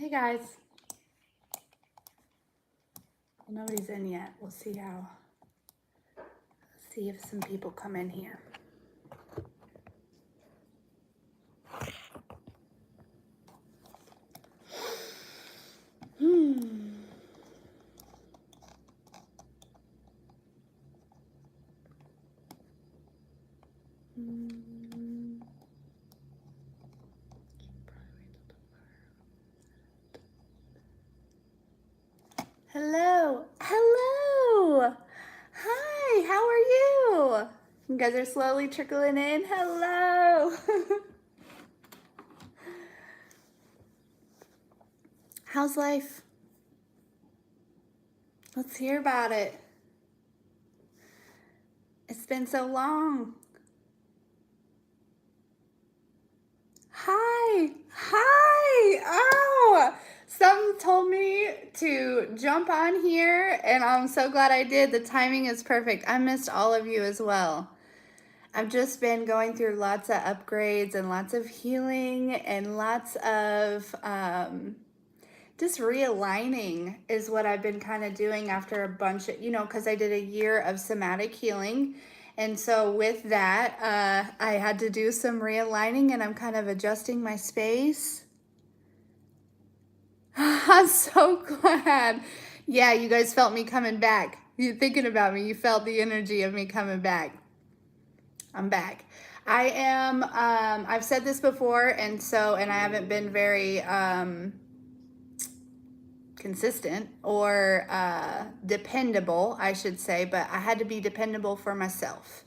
Hey guys. Well, nobody's in yet. We'll see how. Let's see if some people come in here. Hello. Hello. Hi, how are you? You guys are slowly trickling in. Hello. How's life? Let's hear about it. It's been so long. Hi. Hi. Oh, some told me to jump on here, and I'm so glad I did. The timing is perfect. I missed all of you as well. I've just been going through lots of upgrades and lots of healing and lots of just realigning is what I've been kind of doing after a bunch of, because I did a year of somatic healing. And so with that, I had to do some realigning, and I'm kind of adjusting my space. I'm so glad. Yeah, you guys felt me coming back. You thinking about me, you felt the energy of me coming back. I'm back. I am, I've said this before, and I haven't been very consistent or dependable, I should say, but I had to be dependable for myself.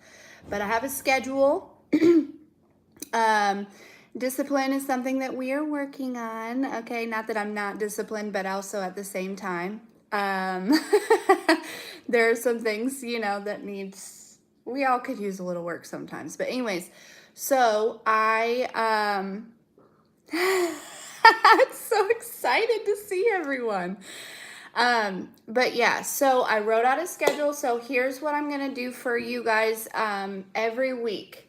But I have a schedule. Discipline is something that we are working on. Okay, not that I'm not disciplined, but also at the same time. There are some things, that needs, we all could use a little work sometimes. But anyways, so I'm so excited to see everyone. But yeah, so I wrote out a schedule. So here's what I'm gonna do for you guys every week.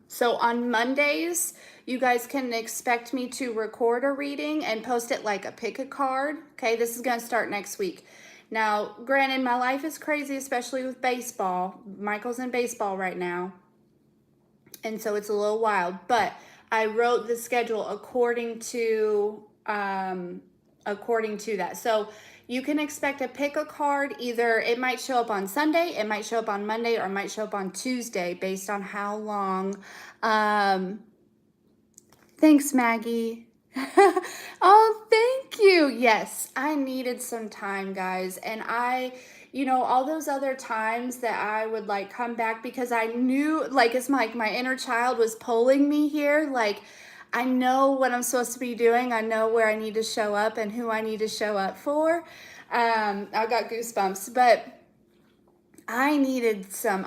So on Mondays, you guys can expect me to record a reading and post it like a pick a card. Okay, this is gonna start next week. Now, granted, my life is crazy, especially with baseball. Michael's in baseball right now, and so it's a little wild. But I wrote the schedule according to that. So you can expect to pick a card. Either it might show up on Sunday, it might show up on Monday, or it might show up on Tuesday based on how long. Thanks, Maggie. Oh, thank you. Yes, I needed some time, guys. And all those other times that I would like come back because I knew, like, it's like my inner child was pulling me here. Like, I know what I'm supposed to be doing. I know where I need to show up and who I need to show up for. I got goosebumps, but I needed some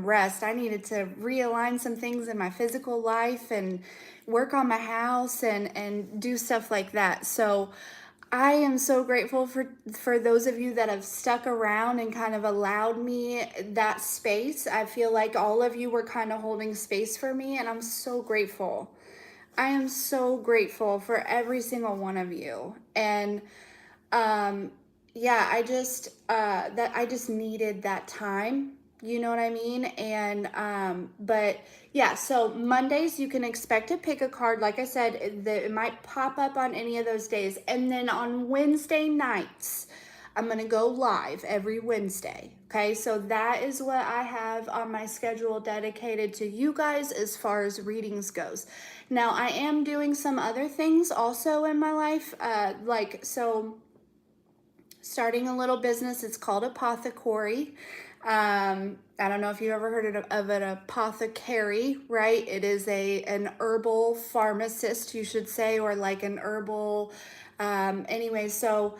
rest. I needed to realign some things in my physical life and work on my house and do stuff like that. So I am so grateful for those of you that have stuck around and kind of allowed me that space. I feel like all of you were kind of holding space for me, and I'm so grateful. I am so grateful for every single one of you. And yeah, I just needed that time. You know what I mean? And but yeah, so Mondays you can expect to pick a card. Like I said, it might pop up on any of those days. And then on Wednesday nights, I'm going to go live every Wednesday. Okay, so that is what I have on my schedule dedicated to you guys as far as readings goes. Now, I am doing some other things also in my life, starting a little business. It's called Apothecary. I don't know if you ever heard of an apothecary, right? It is an herbal pharmacist, you should say, or like an herbal, anyway, so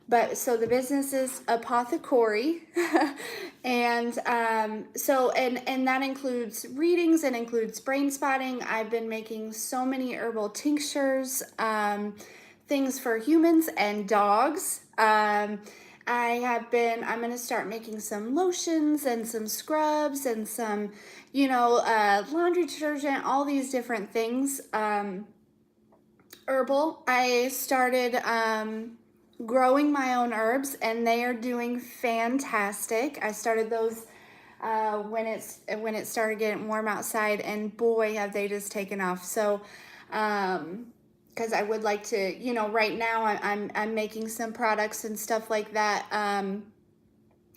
the business is Apothecary. And and that includes readings and includes brain spotting. I've been making so many herbal tinctures, things for humans and dogs. I'm going to start making some lotions and some scrubs and some, laundry detergent, all these different things, herbal. I started growing my own herbs, and they are doing fantastic. I started those when it started getting warm outside, and boy, have they just taken off. So, because I would like to, you know, right now I'm making some products and stuff like that.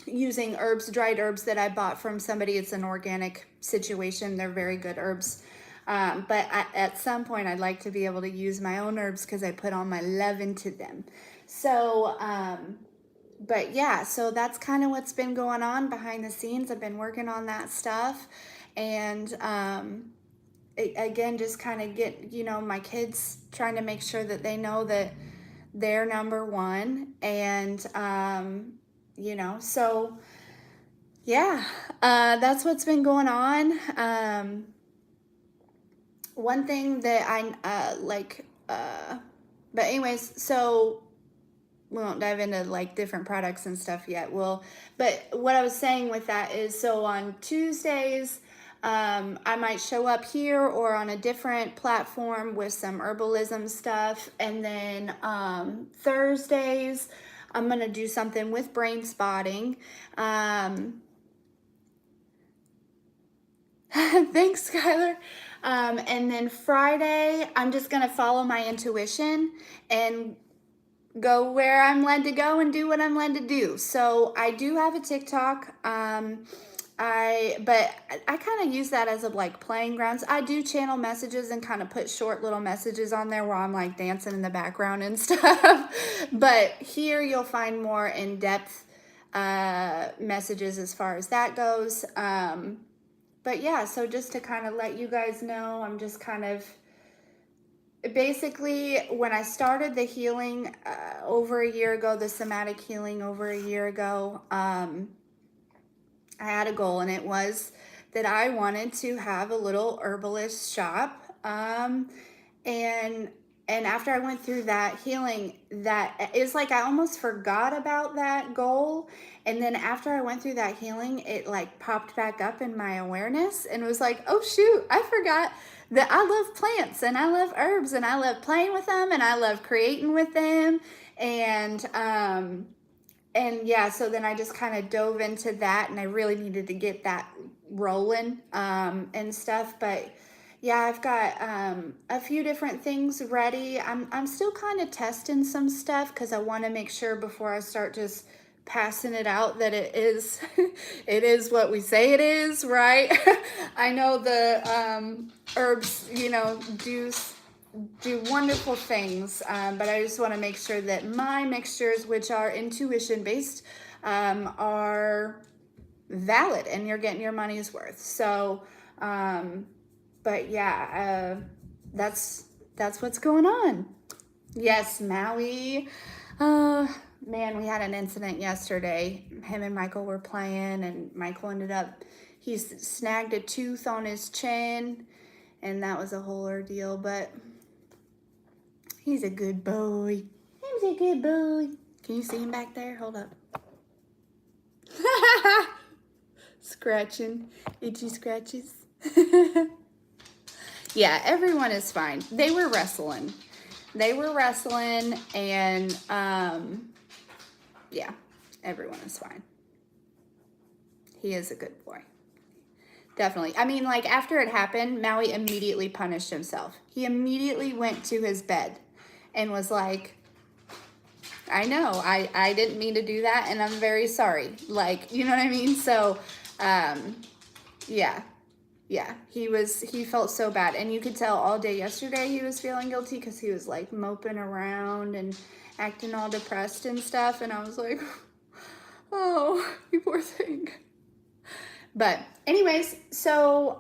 Using herbs, dried herbs that I bought from somebody. It's an organic situation. They're very good herbs. At some point, I'd like to be able to use my own herbs because I put all my love into them. So, but yeah, so that's kind of what's been going on behind the scenes. I've been working on that stuff. And again, just kind of get, you know, my kids, trying to make sure that they know that they're number one. And, you know, so yeah, that's what's been going on. One thing that but anyways, so we won't dive into like different products and stuff yet. But what I was saying with that is, so on Tuesdays, I might show up here or on a different platform with some herbalism stuff. And then Thursdays, I'm going to do something with brain spotting. Thanks, Skylar. And then Friday, I'm just going to follow my intuition and go where I'm led to go and do what I'm led to do. So I do have a TikTok. But I kind of use that as a like playing grounds. I do channel messages and kind of put short little messages on there where I'm like dancing in the background and stuff. But here you'll find more in-depth messages as far as that goes. But yeah, so just to kind of let you guys know, I'm just kind of basically, when I started the healing over a year ago, the somatic healing over a year ago, I had a goal, and it was that I wanted to have a little herbalist shop. And after I went through that healing, that is like I almost forgot about that goal. And then after I went through that healing, it like popped back up in my awareness, and it was like, oh shoot, I forgot that I love plants and I love herbs and I love playing with them and I love creating with them. And yeah, so then I just kind of dove into that, and I really needed to get that rolling and stuff. But yeah, I've got a few different things ready. I'm still kind of testing some stuff because I want to make sure before I start just passing it out that it is it is what we say it is, right? I know the herbs, you know, do wonderful things, but I just want to make sure that my mixtures, which are intuition based, are valid and you're getting your money's worth. So but yeah, that's what's going on. Yes, Maui. Man, we had an incident yesterday. Him and Michael were playing, and Michael ended up, he snagged a tooth on his chin, and that was a whole ordeal. But he's a good boy. He's a good boy. Can you see him back there? Hold up. Scratching, itchy scratches. Yeah, everyone is fine. They were wrestling. And yeah, everyone is fine. He is a good boy. Definitely. I mean, like, after it happened, Maui immediately punished himself. He immediately went to his bed and was like, I know, I didn't mean to do that, and I'm very sorry. Like, you know what I mean? So, yeah, he felt so bad, and you could tell all day yesterday he was feeling guilty because he was like moping around and acting all depressed and stuff, and I was like, oh, you poor thing. But anyways, so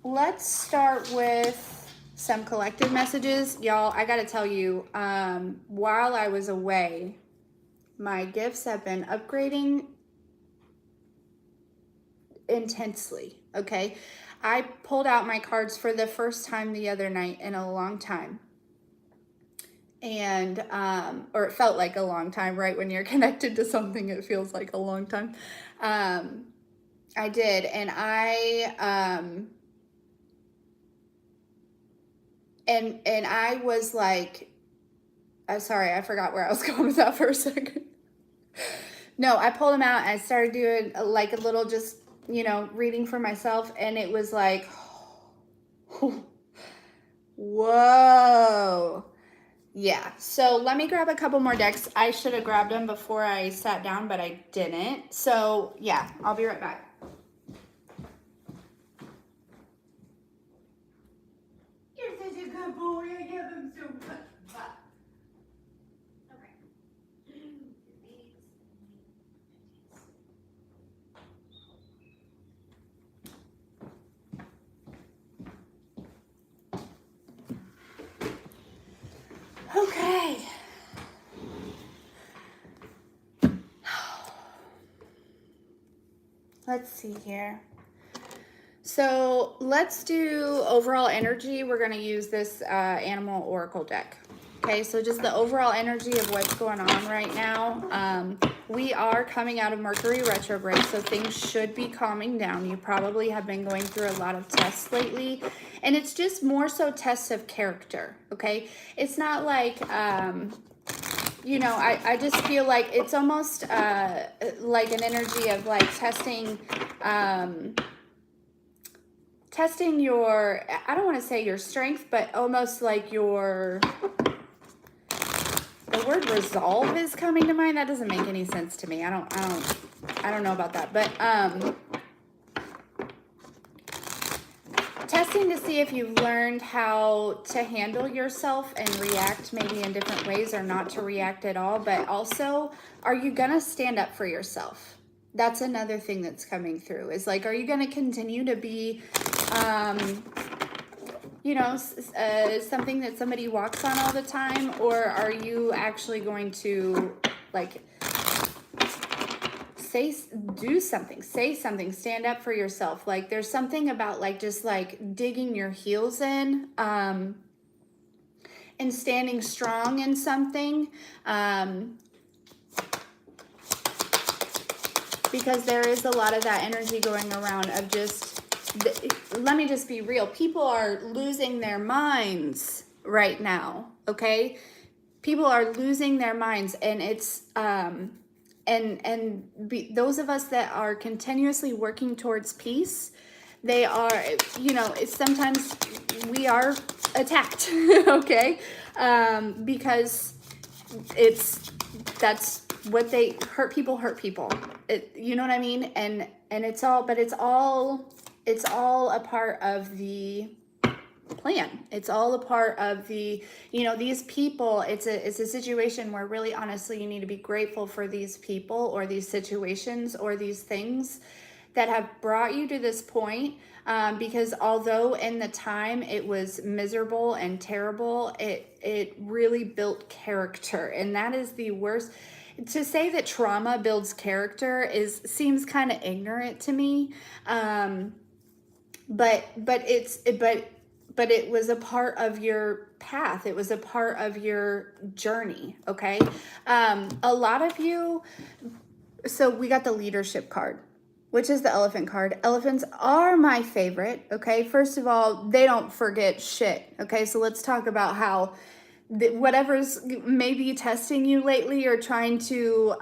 let's start with some collective messages. Y'all, I gotta tell you, while I was away, my gifts have been upgrading intensely. Okay, I pulled out my cards for the first time the other night in a long time, and or it felt like a long time, right? When you're connected to something, it feels like a long time. I did, and and I was like, I'm sorry, I forgot where I was going with that for a second. No, I pulled them out and I started doing like a little just, reading for myself. And it was like, whoa. Yeah. So let me grab a couple more decks. I should have grabbed them before I sat down, but I didn't. So yeah, I'll be right back. You're such a good boy. I give him so much. Okay. Let's see here. So let's do overall energy. We're going to use this Animal Oracle deck. Okay, so just the overall energy of what's going on right now. We are coming out of Mercury retrograde, so things should be calming down. You probably have been going through a lot of tests lately, and it's just more so tests of character, okay? It's not like, I just feel like it's almost like an energy of like testing your, I don't want to say your strength, but almost like the word resolve is coming to mind. That doesn't make any sense to me. I don't know about that, but testing to see if you've learned how to handle yourself and react maybe in different ways, or not to react at all. But also, are you gonna stand up for yourself? That's another thing that's coming through, is like, are you gonna continue to be something that somebody walks on all the time, or are you actually going to like do something, say something, stand up for yourself? Like, there's something about like just like digging your heels in and standing strong in something, because there is a lot of that energy going around of just, let me just be real. People are losing their minds right now, okay? People are losing their minds, and it's those of us that are continuously working towards peace, they are, it's sometimes we are attacked, okay? Because that's what they hurt people. You know what I mean? And it's all a part of the plan. It's all a part of the, these people. It's a situation where really honestly you need to be grateful for these people or these situations or these things that have brought you to this point, because although in the time it was miserable and terrible, it really built character. And that is the worst. To say that trauma builds character seems kind of ignorant to me, but it was a part of your path. It was a part of your journey, okay? A lot of you, so we got the leadership card, which is the elephant card. Elephants are my favorite, okay? First of all, they don't forget shit, okay? So let's talk about how whatever's maybe testing you lately or trying to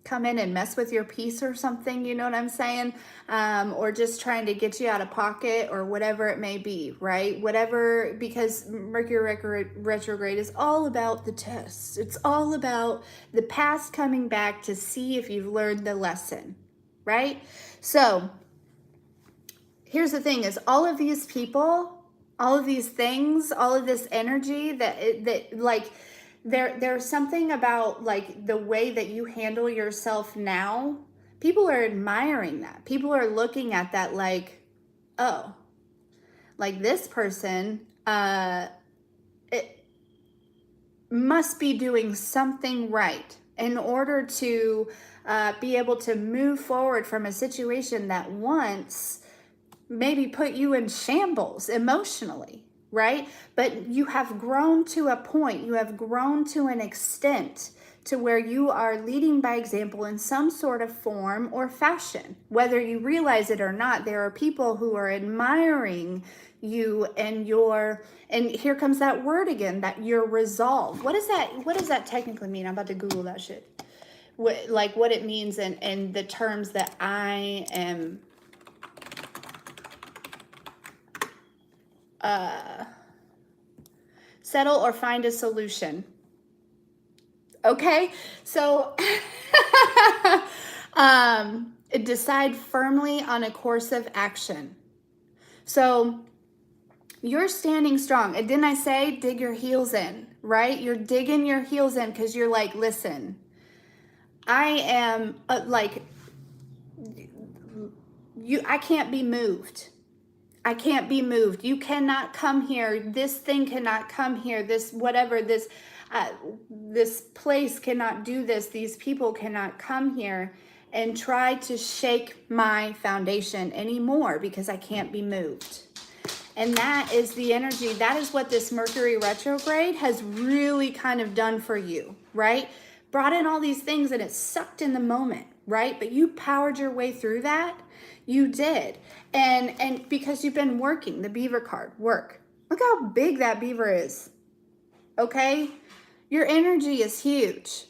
come in and mess with your peace or something, you know what I'm saying? Or just trying to get you out of pocket or whatever it may be, right? Whatever, because Mercury retrograde is all about the tests. It's all about the past coming back to see if you've learned the lesson, right? So here's the thing, is all of these people, all of these things, all of this energy that like, there's something about like the way that you handle yourself now. People are admiring that. People are looking at that like, oh, like this person, it must be doing something right in order to be able to move forward from a situation that once maybe put you in shambles emotionally, right? But you have grown to a point, you have grown to an extent to where you are leading by example in some sort of form or fashion. Whether you realize it or not, there are people who are admiring you and and here comes that word again, that your resolve. What does that technically mean? I'm about to Google that shit. What it means in the terms that I am settle or find a solution. Okay, so decide firmly on a course of action. So you're standing strong. And didn't I say dig your heels in, right? You're digging your heels in because you're like, listen, I am I can't be moved. I can't be moved. You cannot come here. This thing cannot come here. This place cannot do this. These people cannot come here and try to shake my foundation anymore because I can't be moved. And that is the energy. That is what this Mercury retrograde has really kind of done for you, right? Brought in all these things and it sucked in the moment, right? But you powered your way through that. You did. And because you've been working, the beaver card, work. Look how big that beaver is. Okay? Your energy is huge.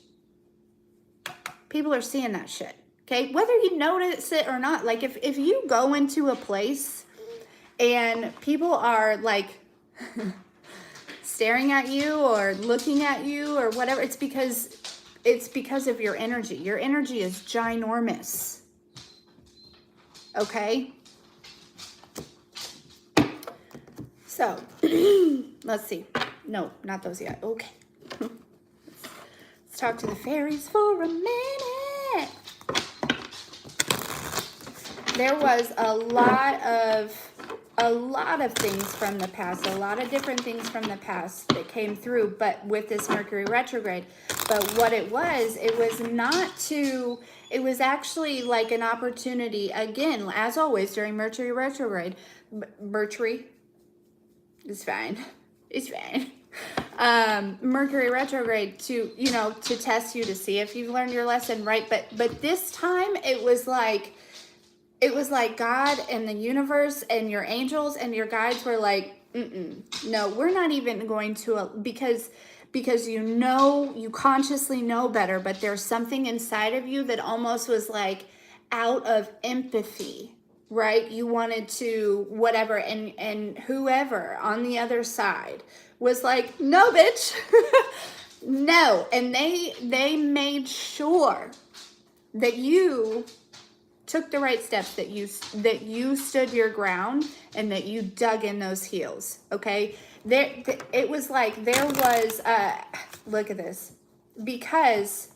People are seeing that shit. Okay? Whether you notice it or not, like if you go into a place and people are like staring at you or looking at you or whatever, it's because of your energy. Your energy is ginormous. Okay? So, let's see. No, not those yet. Okay. Let's talk to the fairies for a minute. There was a lot of things from the past, a lot of different things from the past that came through, but with this Mercury retrograde. But what it was actually like an opportunity, again, as always, during Mercury retrograde. Mercury, it's fine. It's fine. Mercury retrograde to test you to see if you've learned your lesson, right? But this time it was like God and the universe and your angels and your guides were like, no, we're not even going to, because you consciously know better, but there's something inside of you that almost was like out of empathy, right? You wanted to whatever, and whoever on the other side was like, no, bitch, no. And they made sure that you took the right steps, that you stood your ground, and that you dug in those heels. Okay, it was like there was look at this, because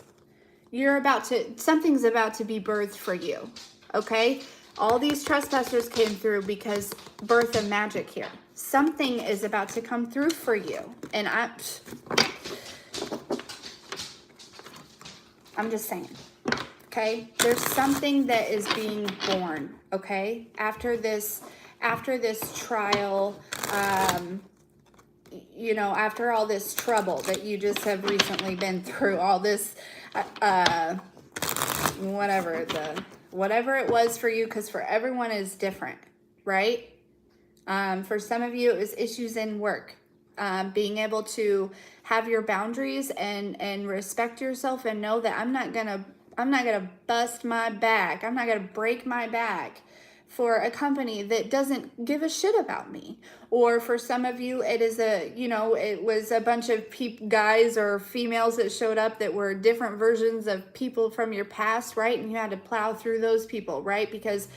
something's about to be birthed for you. Okay, all these trespassers came through because birth of magic here. Something is about to come through for you, and I'm just saying. Okay, there's something that is being born. Okay, after this trial, after all this trouble that you just have recently been through, all this, whatever it was for you, because for everyone is different, right? For some of you, it was issues in work, being able to have your boundaries and respect yourself and know that I'm not gonna bust my back. I'm not gonna break my back for a company that doesn't give a shit about me. Or for some of you, it was a bunch of guys or females that showed up that were different versions of people from your past, right? And you had to plow through those people, right? Because,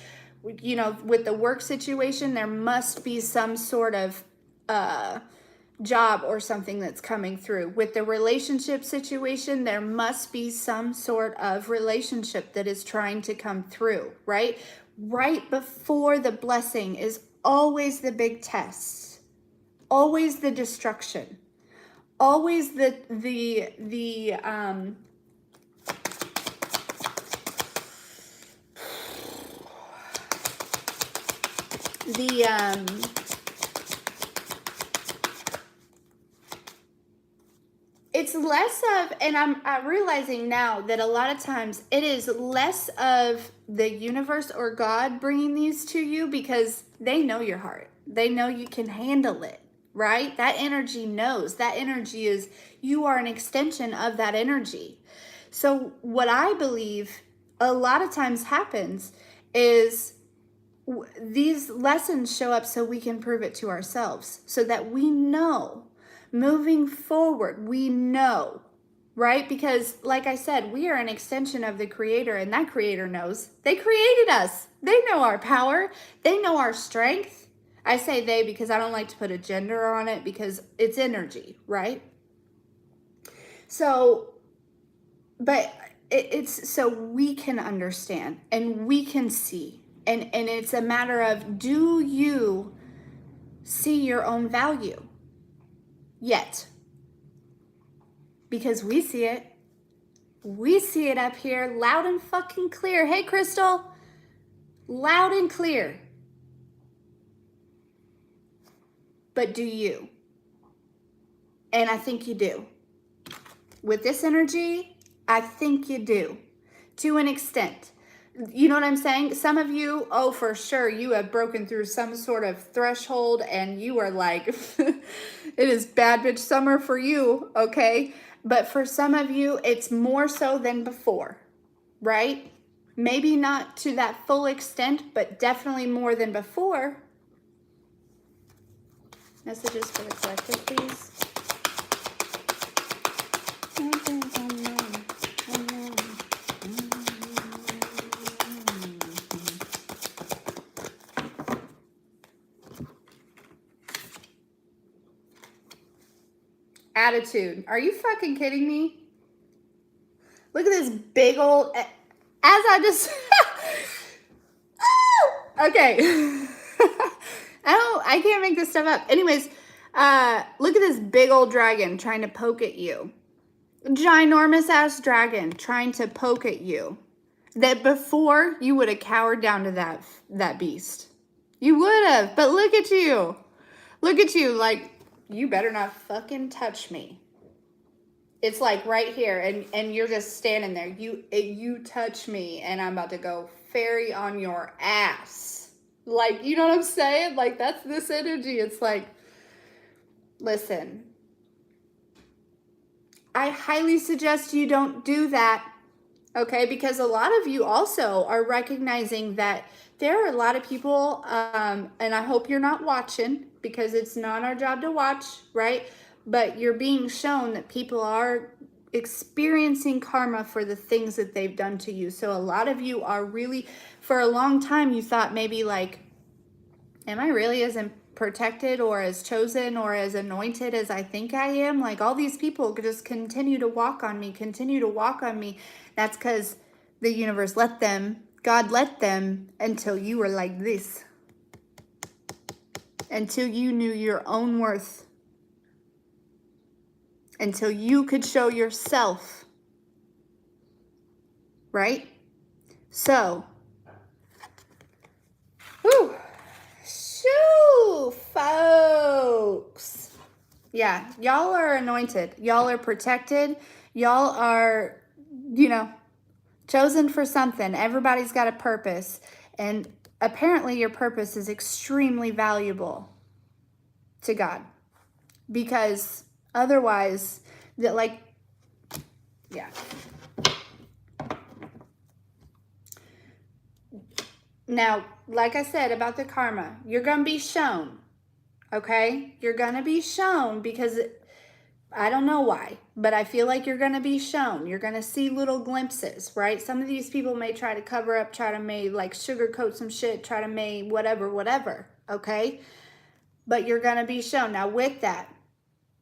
with the work situation, there must be some sort of job or something that's coming through. With the relationship situation, there must be some sort of relationship that is trying to come through, right? Right before the blessing is always the big test, always the destruction, always the it's less of, and I'm realizing now that a lot of times it is less of the universe or God bringing these to you because they know your heart. They know you can handle it, right? That energy knows. That energy is, you are an extension of that energy. So what I believe a lot of times happens is these lessons show up so we can prove it to ourselves, so that we know moving forward, we know, right? Because like I said, we are an extension of the creator, and that creator knows. They created us. They know our power. They know our strength. I say they because I don't like to put a gender on it because it's energy, right? So, but it's so we can understand and we can see. And it's a matter of, do you see your own value yet? Because we see it. We see it up here loud and fucking clear. Hey, Crystal. Loud and clear. But do you? And I think you do. With this energy, I think you do. To an extent. You know what I'm saying? Some of you, oh, for sure, you have broken through some sort of threshold and you are like, it is bad bitch summer for you, okay? But for some of you, it's more so than before, right? Maybe not to that full extent, but definitely more than before. Messages for the collective, please. Attitude. Are you fucking kidding me? Look at this big old, as I just, okay. I can't make this stuff up. Anyways, look at this big old dragon trying to poke at you. Ginormous ass dragon trying to poke at you. That before you would have cowered down to that beast. You would have, but look at you. Look at you, like, you better not fucking touch me. It's like right here, and you're just standing there. You touch me, and I'm about to go fairy on your ass. Like, you know what I'm saying? Like, that's this energy. It's like, listen, I highly suggest you don't do that, okay? Because a lot of you also are recognizing that there are a lot of people, and I hope you're not watching because it's not our job to watch, right? But you're being shown that people are experiencing karma for the things that they've done to you. So a lot of you are really, for a long time, you thought maybe like, am I really as protected or as chosen or as anointed as I think I am? Like, all these people just continue to walk on me, continue to walk on me. That's because the universe let them, God let them, until you were like this. Until you knew your own worth. Until you could show yourself. Right? So, whew, shoo, folks. Yeah, y'all are anointed. Y'all are protected. Y'all are, chosen for something. Everybody's got a purpose. And apparently your purpose is extremely valuable to God. Because otherwise, yeah. Now, like I said about the karma, you're going to be shown, okay? You're going to be shown because I don't know why, but I feel like you're going to be shown. You're going to see little glimpses, right? Some of these people may try to cover up, try to like sugarcoat some shit, try to whatever, okay? But you're going to be shown. Now, with that,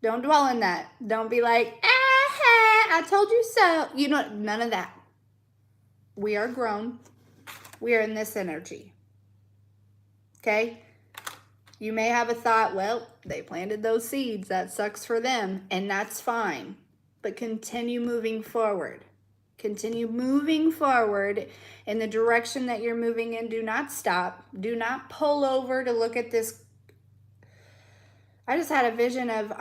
don't dwell in that. Don't be like, I told you so. None of that. We are grown. We are in this energy. Okay? You may have a thought, well, they planted those seeds. That sucks for them. And that's fine. But continue moving forward. Continue moving forward in the direction that you're moving in. Do not stop. Do not pull over to look at this. I just had a vision of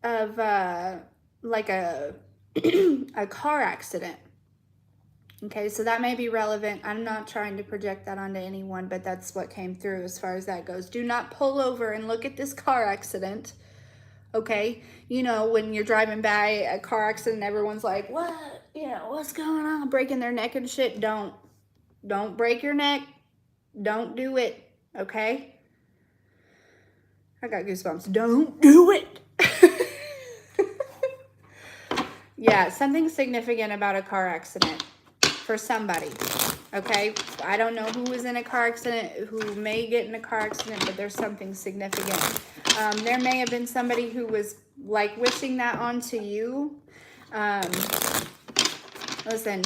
of like a a car accident. Okay, so that may be relevant. I'm not trying to project that onto anyone, but that's what came through as far as that goes. Do not pull over and look at this car accident. Okay, you know, when you're driving by a car accident, everyone's like, what, you know, what's going on, breaking their neck and shit. Don't break your neck. Don't do it. Okay, I got goosebumps. Don't do it. Yeah, something significant about a car accident for somebody. Okay, I don't know who was in a car accident, who may get in a car accident, but there's something significant. There may have been somebody who was like wishing that onto you. Listen,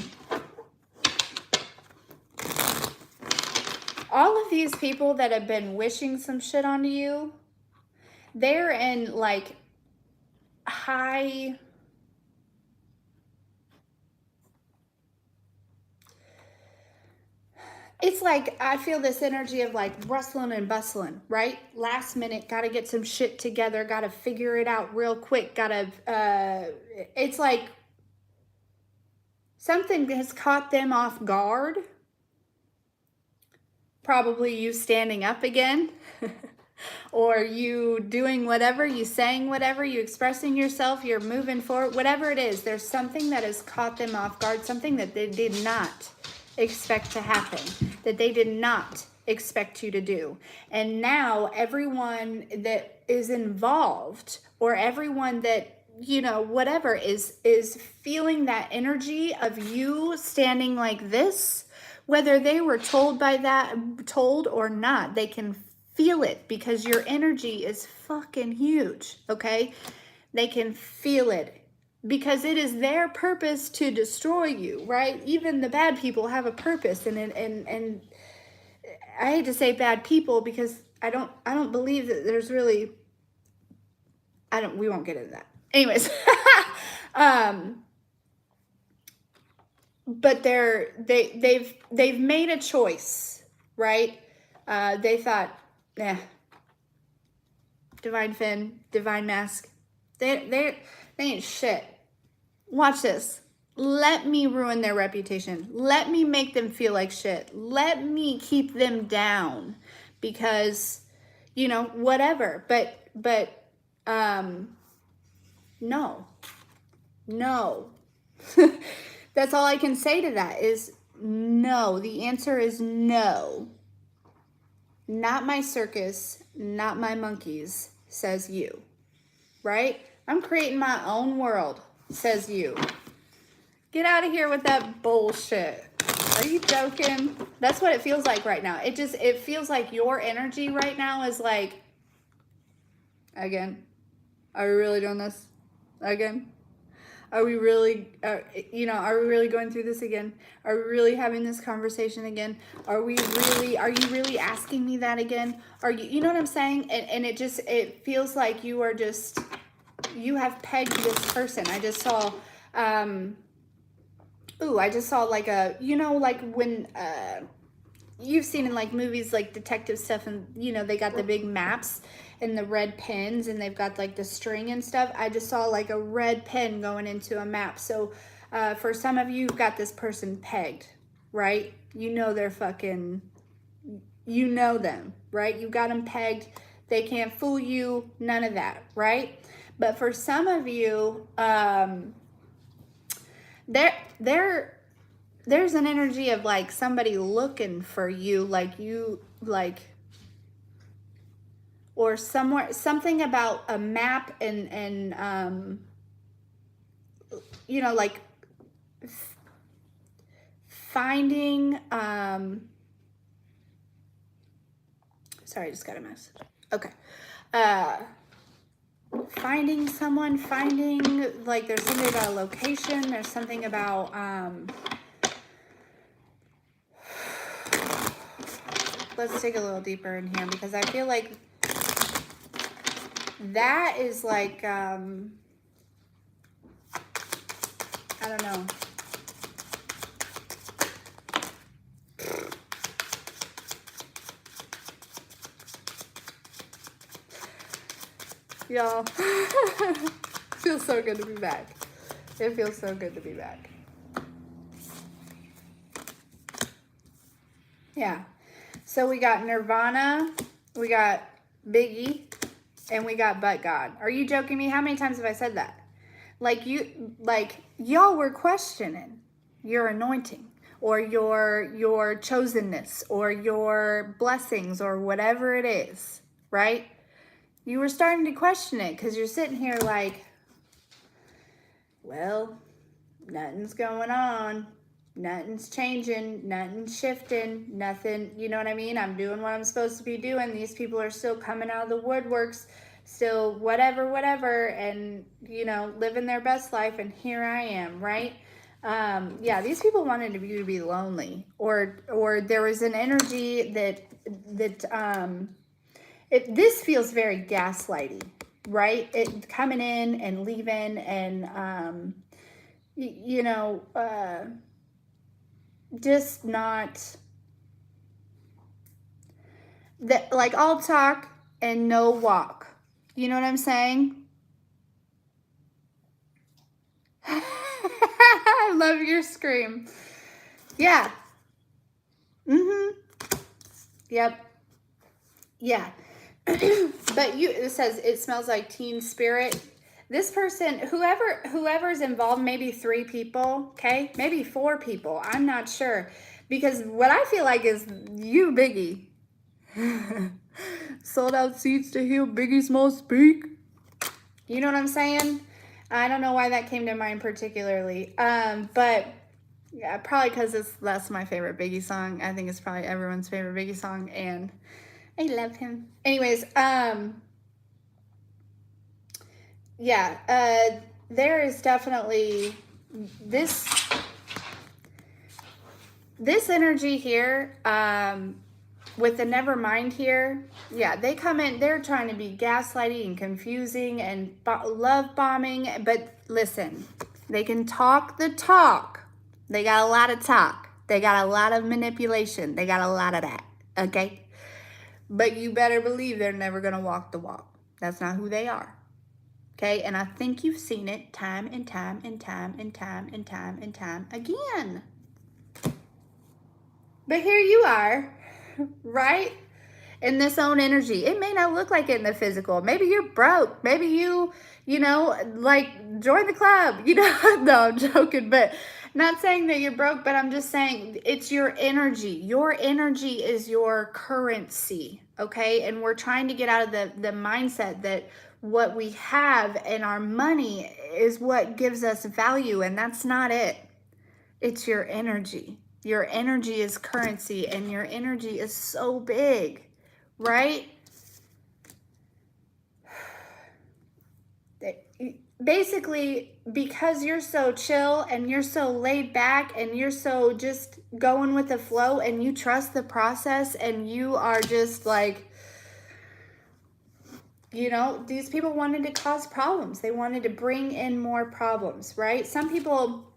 all of these people that have been wishing some shit onto you, they're in like high... It's like, I feel this energy of like rustling and bustling, right? Last minute, got to get some shit together, got to figure it out real quick, got to, it's like something has caught them off guard. Probably you standing up again, or you doing whatever, you saying whatever, you expressing yourself, you're moving forward, whatever it is, there's something that has caught them off guard, something that they did not expect to happen, that they did not expect you to do. And now everyone that is involved, or everyone that, you know, whatever, is feeling that energy of you standing like this, whether they were told or not, they can feel it because your energy is fucking huge, okay? They can feel it because it is their purpose to destroy you, right? Even the bad people have a purpose, and I hate to say bad people because I don't believe that there's really, we won't get into that. Anyways, but they've made a choice, right? They thought, nah, Divine Fin, Divine Mask, they ain't shit. Watch this. Let me ruin their reputation. Let me make them feel like shit. Let me keep them down because, you know, whatever. But no. That's all I can say to that is no. The answer is no. Not my circus, not my monkeys, says you. Right? I'm creating my own world, says you. Get out of here with that bullshit. Are you joking? That's what it feels like right now. It feels like your energy right now is like, again, are we really doing this again? Are we really, are we really going through this again? Are we really having this conversation again? Are you really asking me that again? You know what I'm saying? And it feels like you have pegged this person. I just saw, like like when, you've seen in like movies like detective stuff, and you know they got the big maps and the red pens, and they've got like the string and stuff. I just saw like a red pen going into a map. So for some of you, you've got this person pegged, right? You know they're fucking, you know them, right? You got them pegged. They can't fool you, none of that, right? But for some of you, there's an energy of like somebody looking for you, or somewhere, something about a map and like finding, sorry, I just got a message. Okay. Finding someone, like there's something about a location, there's something about, let's dig a little deeper in here because I feel like that is like, I don't know. Y'all. Feels so good to be back. It feels so good to be back. Yeah. So we got Nirvana, we got Biggie, and we got But God. Are you joking me? How many times have I said that? Like y'all were questioning your anointing or your chosenness or your blessings or whatever it is, right? You were starting to question it because you're sitting here like, well, nothing's going on. Nothing's changing. Nothing's shifting. Nothing, you know what I mean? I'm doing what I'm supposed to be doing. These people are still coming out of the woodworks, still whatever, and, you know, living their best life. And here I am, right? Yeah, these people wanted you to be lonely, or there was an energy that this feels very gaslighty, right? It coming in and leaving, and you know, just not that, like, all talk and no walk. You know what I'm saying? I love your scream. Yeah. Yep. Yeah. But it says it smells like teen spirit. This person, whoever's involved, maybe 3 people, okay? Maybe 4 people. I'm not sure. Because what I feel like is you, Biggie. Sold out seats to hear Biggie Smalls speak. You know what I'm saying? I don't know why that came to mind particularly. But yeah, probably because that's my favorite Biggie song. I think it's probably everyone's favorite Biggie song, and I love him. Anyways, yeah, there is definitely this energy here, with the Nevermind here. Yeah, they come in, they're trying to be gaslighting and confusing and love bombing. But listen, they can talk the talk. They got a lot of talk. They got a lot of manipulation. They got a lot of that, okay? But you better believe they're never going to walk the walk. That's not who they are. Okay, and I think you've seen it time and time and time and time and time and time again. But here you are, right? In this own energy. It may not look like it in the physical. Maybe you're broke. Maybe you know, like, join the club. You know, no, I'm joking. But not saying that you're broke, but I'm just saying it's your energy. Your energy is your currency, okay? And we're trying to get out of the mindset that what we have and our money is what gives us value, and that's not it. It's your energy. Your energy is currency, and your energy is so big, right? Basically, because you're so chill and you're so laid back and you're so just going with the flow and you trust the process and you are just like, you know, these people wanted to cause problems. They wanted to bring in more problems, right? Some people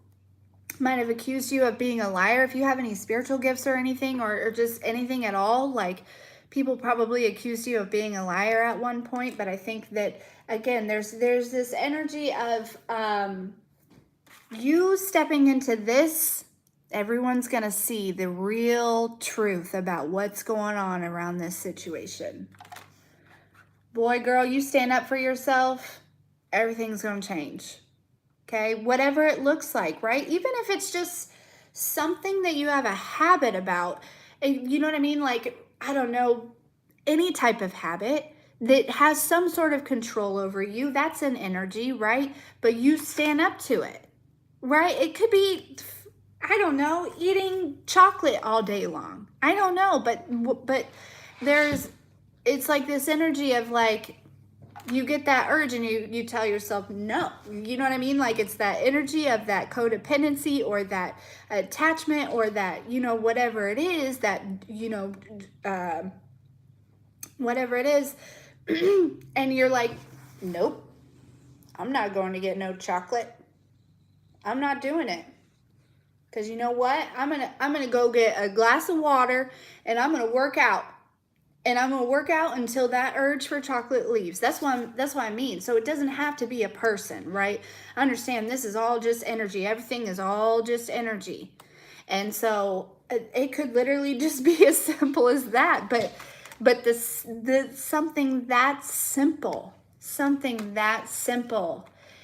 might have accused you of being a liar. If you have any spiritual gifts or anything, or just anything at all, like, people probably accused you of being a liar at one point. But I think that, again, there's this energy of you stepping into this. Everyone's gonna see the real truth about what's going on around this situation. Boy, girl, you stand up for yourself, everything's gonna change. Okay, whatever it looks like, right? Even if it's just something that you have a habit about, you know what I mean? Like, I don't know, any type of habit that has some sort of control over you, that's an energy, right? But you stand up to it, right? It could be, I don't know, eating chocolate all day long. I don't know, but it's like this energy of, like, you get that urge and you tell yourself no. You know what I mean? Like, it's that energy of that codependency or that attachment or that, you know, whatever it is that, you know, whatever it is. And you're like, nope, I'm not going to get no chocolate. I'm not doing it. Because you know what? I'm gonna go get a glass of water and I'm gonna work out. And I'm gonna work out until that urge for chocolate leaves. That's what I mean. So it doesn't have to be a person, right? I understand this is all just energy. Everything is all just energy. And so it could literally just be as simple as that. But the something that simple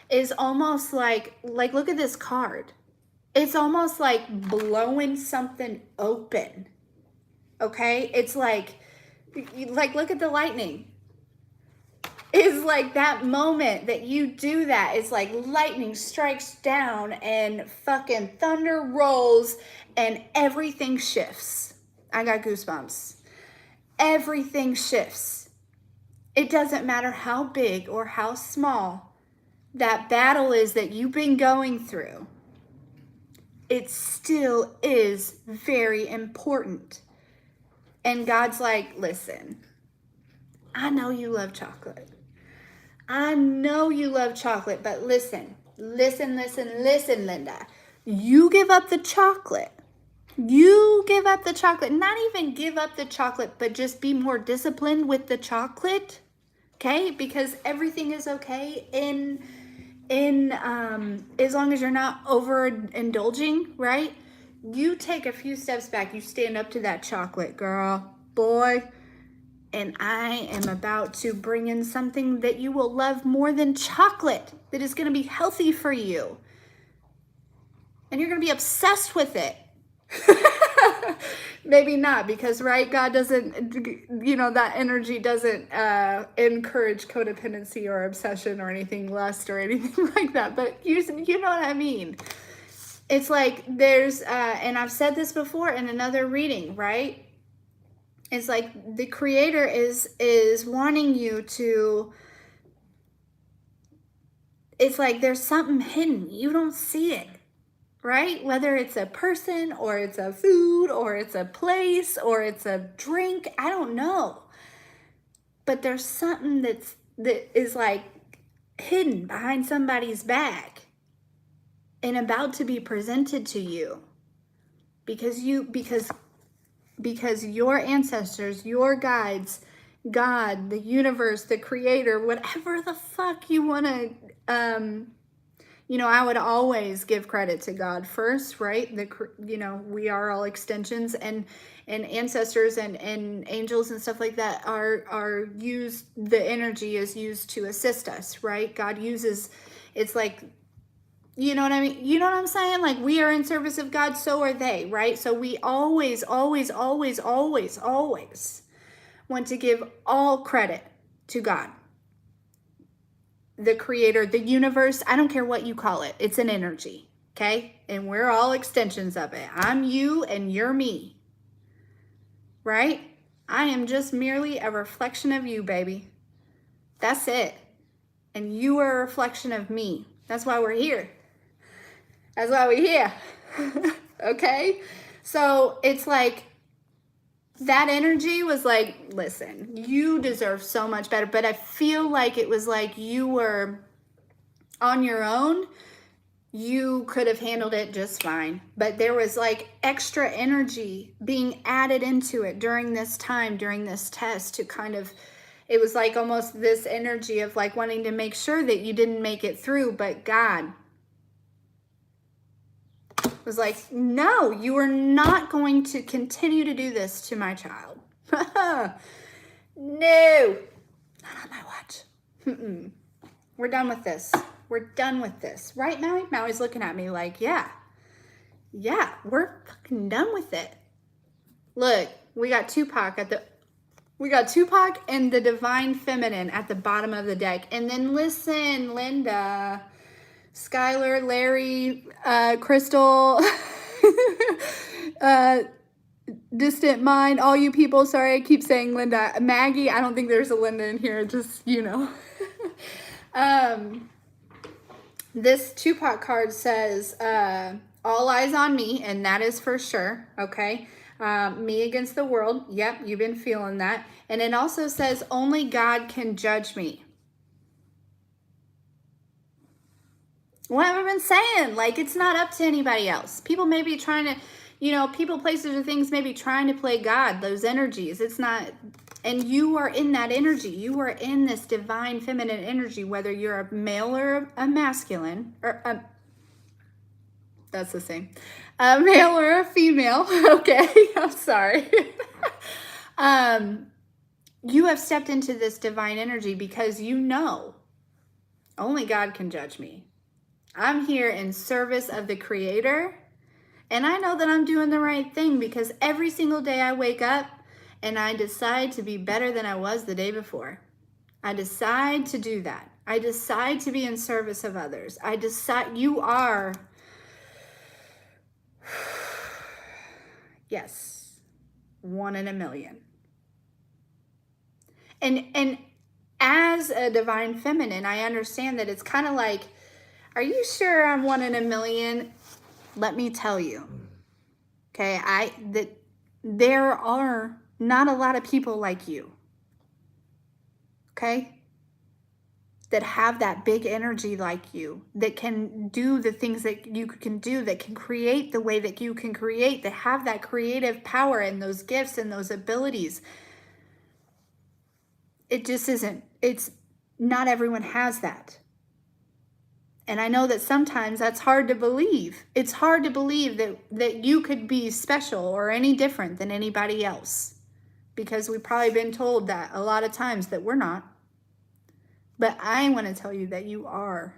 is almost like look at this card. It's almost like blowing something open. Okay? It's like look at the lightning. It's like that moment that you do that. It's like lightning strikes down and fucking thunder rolls and everything shifts. I got goosebumps. Everything shifts. It doesn't matter how big or how small that battle is that you've been going through. It still is very important. And God's like, listen, I know you love chocolate. I know you love chocolate, but listen, Linda. You give up the chocolate. You give up the chocolate. Not even give up the chocolate, but just be more disciplined with the chocolate. Okay? Because everything is okay in as long as you're not overindulging, right? You take a few steps back. You stand up to that chocolate, girl, boy. And I am about to bring in something that you will love more than chocolate, that is going to be healthy for you. And you're going to be obsessed with it. Maybe not, because, right, God doesn't, that energy doesn't encourage codependency or obsession or anything, lust or anything like that. But you know what I mean. It's like there's, and I've said this before in another reading, right? It's like the Creator is wanting you to, it's like there's something hidden. You don't see it, right? Whether it's a person or it's a food or it's a place or it's a drink, I don't know. But there's something that is like hidden behind somebody's back and about to be presented to you because your ancestors, your guides, God, the universe, the Creator, whatever the fuck you want to, I would always give credit to God first, right? We are all extensions, and ancestors and angels and stuff like that are used, the energy is used to assist us, right? God uses, it's like, you know what I mean? You know what I'm saying? Like, we are in service of God, so are they, right? So we always want to give all credit to God, the Creator, the universe. I don't care what you call it. It's an energy, okay? And we're all extensions of it. I'm you and you're me, right? I am just merely a reflection of you, baby. That's it. And you are a reflection of me. That's why we're here. That's why we're here. Okay? So it's like that energy was like, listen, you deserve so much better. But I feel like it was like you were on your own. You could have handled it just fine. But there was like extra energy being added into it during this time, during this test, to kind of, it was like almost this energy of like wanting to make sure that you didn't make it through. But God was like, no, you are not going to continue to do this to my child. No, not on my watch. We're done with this. We're done with this. Right, Maui? Maui's looking at me like, yeah, we're fucking done with it. Look, we got Tupac and the Divine Feminine at the bottom of the deck. And then listen, Linda, Skylar, Larry, Crystal, Distant Mind, all you people. Sorry, I keep saying Linda. Maggie, I don't think there's a Linda in here, just, This Tupac card says, all eyes on me, and that is for sure, okay? Me against the world. Yep, you've been feeling that. And it also says, only God can judge me. What have I been saying? Like, it's not up to anybody else. People may be trying to, people, places, or things may be trying to play God, those energies. It's not, And you are in that energy. You are in this divine feminine energy, whether you're a male or a masculine, or that's the same, a male or a female. Okay, I'm sorry. You have stepped into this divine energy because you know only God can judge me. I'm here in service of the Creator, and I know that I'm doing the right thing because every single day I wake up and I decide to be better than I was the day before. I decide to do that. I decide to be in service of others. I decide you are, yes, 1 in a million. And as a divine feminine, I understand that it's kind of like, are you sure I'm 1 in a million? Let me tell you. Okay, that there are not a lot of people like you. Okay? That have that big energy like you, that can do the things that you can do, that can create the way that you can create, that have that creative power and those gifts and those abilities. It just isn't, it's not everyone has that. And I know that sometimes that's hard to believe. It's hard to believe that you could be special or any different than anybody else, because we've probably been told that a lot of times that we're not. But I want to tell you that you are.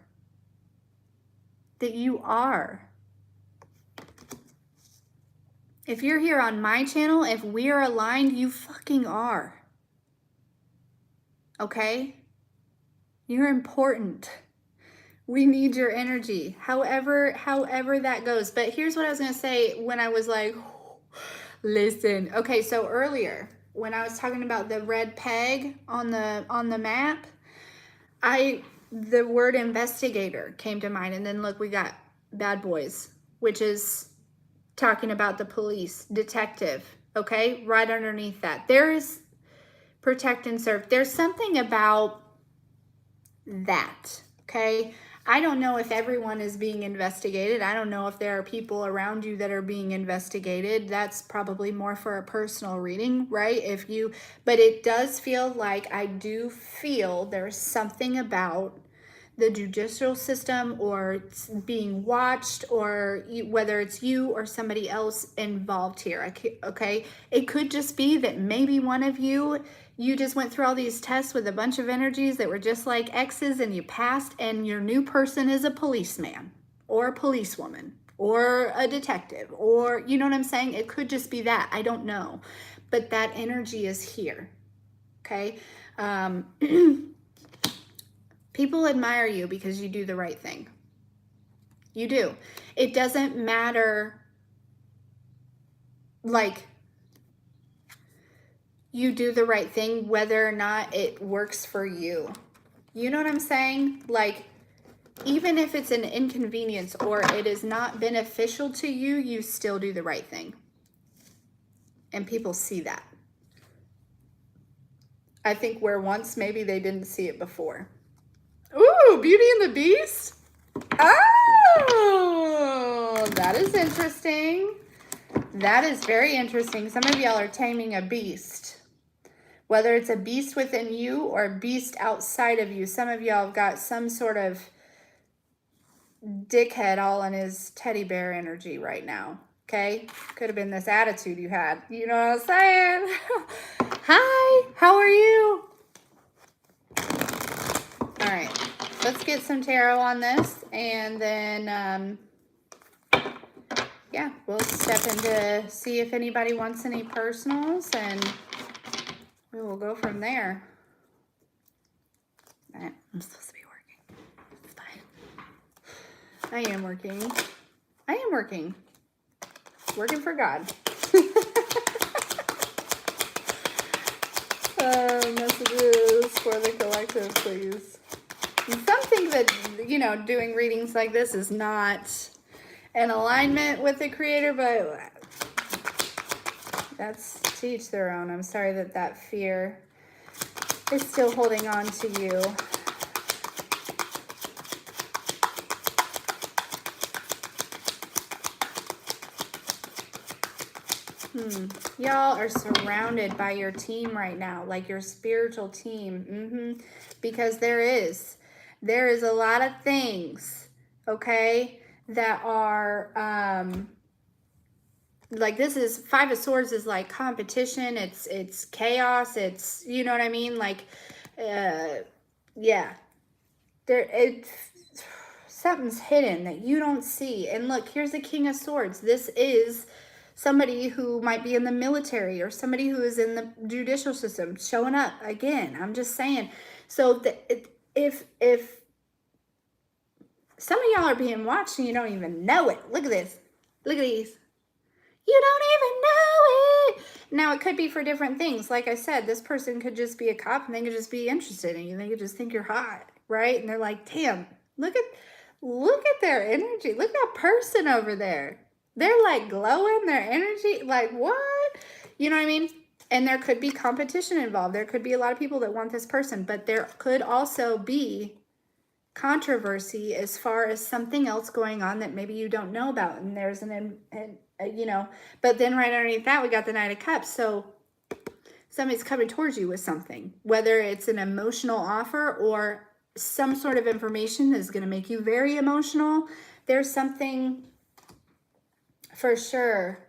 That you are. If you're here on my channel, if we're aligned, you fucking are. Okay? You're important. We need your energy, however that goes. But here's what I was going to say when I was like, listen. Okay, so earlier when I was talking about the red peg on the map, the word investigator came to mind, and then look, we got bad boys, which is talking about the police, detective, okay? Right underneath that. There is protect and serve. There's something about that, okay? I don't know if everyone is being investigated. I don't know if there are people around you that are being investigated. That's probably more for a personal reading, right? But it does feel like, I do feel there's something about the judicial system, or it's being watched, or whether it's you or somebody else involved here, okay? It could just be that maybe one of you just went through all these tests with a bunch of energies that were just like X's, and you passed, and your new person is a policeman or a policewoman or a detective, or you know what I'm saying? It could just be that. I don't know. But that energy is here, okay? People admire you because you do the right thing. You do. It doesn't matter, like, you do the right thing whether or not it works for you. You know what I'm saying? Like, even if it's an inconvenience or it is not beneficial to you, you still do the right thing. And people see that. I think where once maybe they didn't see it before. Ooh, Beauty and the Beast? Oh, that is interesting. That is very interesting. Some of y'all are taming a beast. Whether it's a beast within you or a beast outside of you. Some of y'all have got some sort of dickhead all in his teddy bear energy right now. Okay? Could have been this attitude you had. You know what I'm saying? Hi, how are you? All right, let's get some tarot on this, and then, yeah, we'll step into see if anybody wants any personals, and we will go from there. All right, I'm supposed to be working. It's fine. I am working. I am working. Working for God. Messages for the collective, please. Some think that, you know, doing readings like this is not in alignment with the Creator, but that's to each their own. I'm sorry that that fear is still holding on to you. Y'all are surrounded by your team right now, like your spiritual team. Because there is a lot of things, okay, that are like, this is Five of Swords is like competition, it's chaos, it's, you know what I mean, like yeah, something's hidden that you don't see. And look, here's the King of Swords. This is somebody who might be in the military or somebody who is in the judicial system showing up again. I'm just saying. So if some of y'all are being watched and you don't even know it. Look at this. Look at these. You don't even know it. Now, it could be for different things. Like I said, this person could just be a cop and they could just be interested in you. They could just think you're hot, right? And they're like, damn, look at their energy. Look at that person over there. They're like glowing, their energy. Like, what? You know what I mean? And there could be competition involved. There could be a lot of people that want this person, but there could also be controversy as far as something else going on that maybe you don't know about. And there's you know, but then right underneath that, we got the Knight of Cups. So somebody's coming towards you with something, whether it's an emotional offer or some sort of information that's going to make you very emotional. There's something for sure.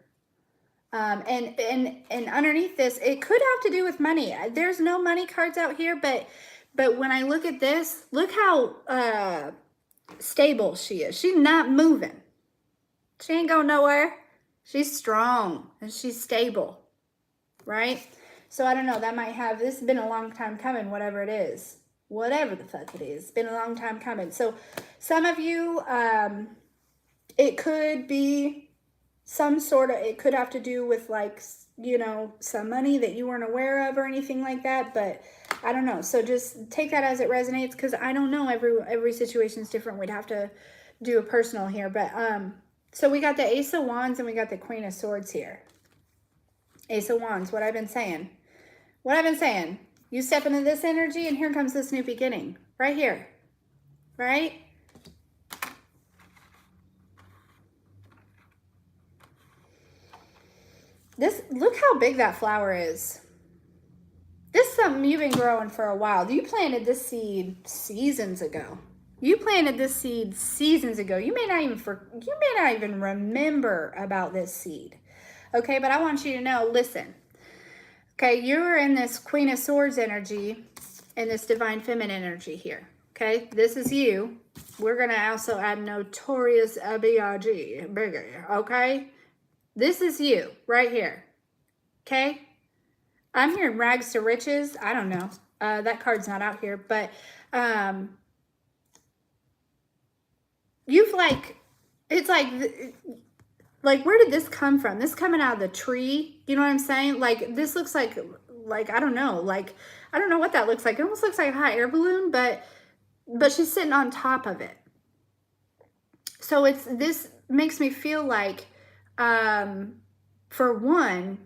And underneath this, it could have to do with money. There's no money cards out here, but when I look at this, look how stable she is. She's not moving. She ain't going nowhere. She's strong and she's stable, right? So I don't know, that might have, this has been a long time coming, whatever it is. Whatever the fuck it is. It's been a long time coming. So some of you, it could be some sort of, it could have to do with like, you know, some money that you weren't aware of or anything like that, but I don't know. So just take that as it resonates, because I don't know, every situation is different. We'd have to do a personal here, but so we got the Ace of Wands and we got the Queen of Swords here. Ace of Wands, what I've been saying. What I've been saying. You step into this energy and here comes this new beginning. Right here. Right? Look how big that flower is. This is something you've been growing for a while. You planted this seed seasons ago. You planted this seed seasons ago. You may not even remember about this seed. Okay, but I want you to know, listen. Okay, you're in this Queen of Swords energy and this Divine Feminine energy here. Okay, this is you. We're going to also add Notorious B.I.G. bigger. Okay, this is you right here. Okay, I'm hearing Rags to Riches. I don't know. That card's not out here, but you've like, it's like where did this come from? This coming out of the tree, you know what I'm saying? Like, this looks like I don't know, like, I don't know what that looks like. It almost looks like a hot air balloon, but she's sitting on top of it. So this makes me feel like, for one,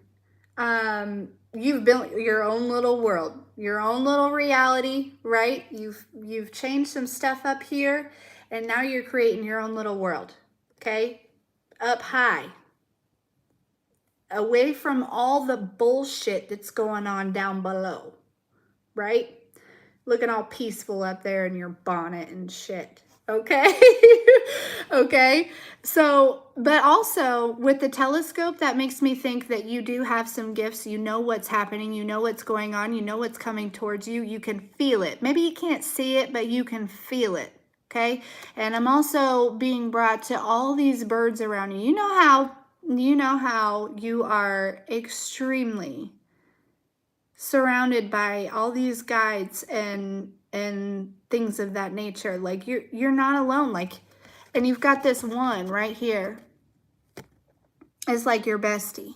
you've built your own little world, your own little reality, right? You've changed some stuff up here, and now you're creating your own little world, okay? Up high, away from all the bullshit that's going on down below, right? Looking all peaceful up there in your bonnet and shit, okay? Okay, so, but also with the telescope, that makes me think that you do have some gifts. You know what's happening, you know what's going on, you know what's coming towards you, you can feel it. Maybe you can't see it, but you can feel it, okay? And I'm also being brought to all these birds around you. You know how you are extremely surrounded by all these guides and things of that nature. Like, you're not alone. Like, and you've got this one right here. It's like your bestie.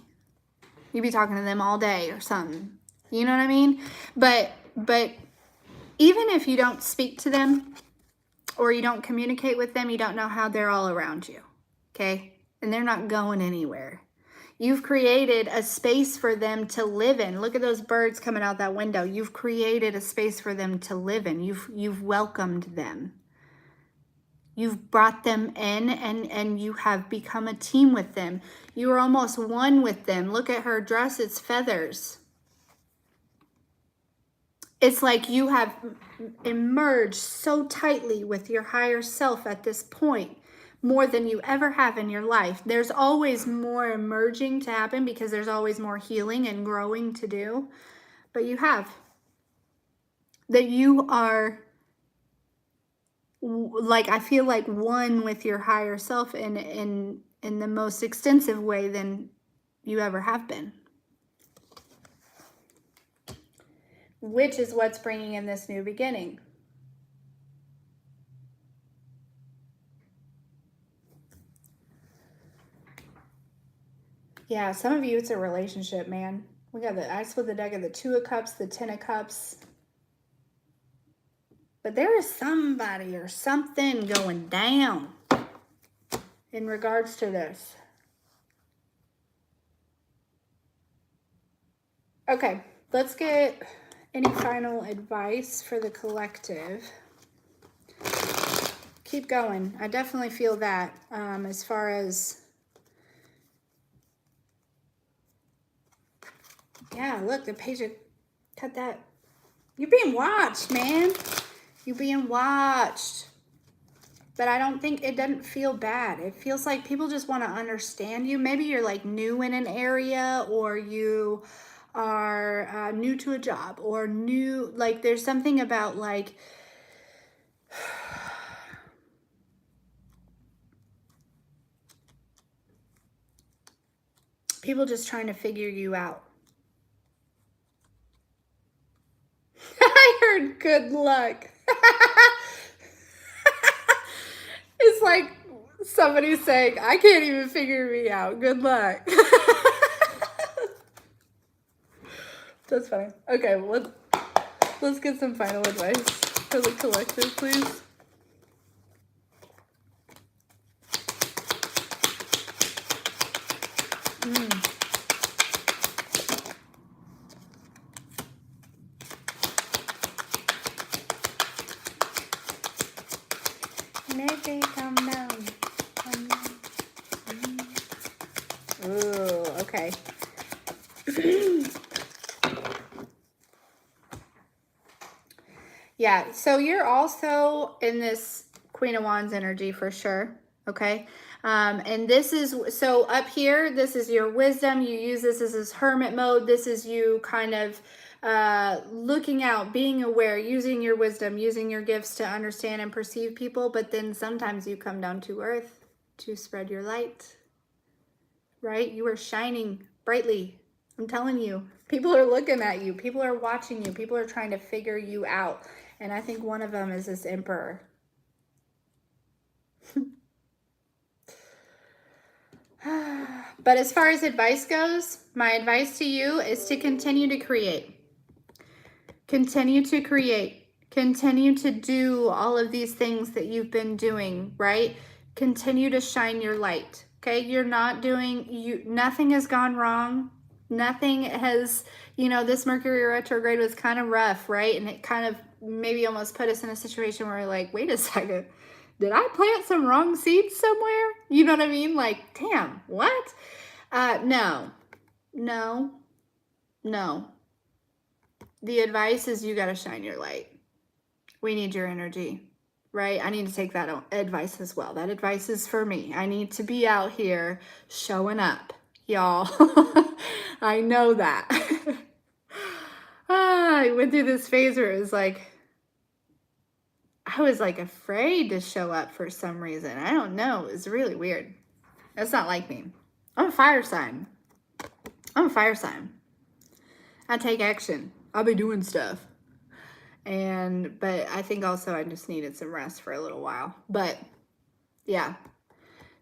You'd be talking to them all day or something. You know what I mean? But even if you don't speak to them or you don't communicate with them, you don't know how they're all around you. Okay? And they're not going anywhere. You've created a space for them to live in. Look at those birds coming out that window. You've created a space for them to live in. You've welcomed them. You've brought them in and you have become a team with them. You are almost one with them. Look at her dress, it's feathers. It's like you have emerged so tightly with your higher self at this point, more than you ever have in your life. There's always more emerging to happen because there's always more healing and growing to do. But you have. That you are, like, I feel like one with your higher self in the most extensive way than you ever have been. Which is what's bringing in this new beginning. Yeah, some of you, it's a relationship, man. We got I split the deck of the 2 of Cups, the 10 of Cups. But there is somebody or something going down in regards to this. Okay, let's get any final advice for the collective. Keep going. I definitely feel that as far as, yeah, look, the page of, cut that. You're being watched, man. You're being watched. But I don't think, it doesn't feel bad. It feels like people just want to understand you. Maybe you're like new in an area, or you are new to a job, or new, like there's something about like, people just trying to figure you out. I heard good luck. It's like somebody saying, I can't even figure me out. Good luck. That's funny. Okay, well, let's get some final advice for the collective, please. Maybe come down. Ooh, okay. Yeah, so you're also in this Queen of Wands energy for sure, okay? And this is, so up here, this is your wisdom. You use this as this hermit mode. This is you kind of looking out, being aware, using your wisdom, using your gifts to understand and perceive people. But then sometimes you come down to earth to spread your light, right? You are shining brightly. I'm telling you, people are looking at you. People are watching you. People are trying to figure you out. And I think one of them is this Emperor. But as far as advice goes, my advice to you is to continue to create. Continue to create. Continue to do all of these things that you've been doing, right? Continue to shine your light, okay? You're not doing, nothing has gone wrong. Nothing has, this Mercury retrograde was kind of rough, right? And it kind of maybe almost put us in a situation where we're like, wait a second, did I plant some wrong seeds somewhere? You know what I mean? Like, damn, what? No. The advice is you got to shine your light. We need your energy, right? I need to take that advice as well. That advice is for me. I need to be out here showing up, y'all. I know that. I went through this phase where it was like, I was like afraid to show up for some reason. I don't know. It's really weird. That's not like me. I'm a fire sign. I take action. I'll be doing stuff. But I think also I just needed some rest for a little while. But yeah.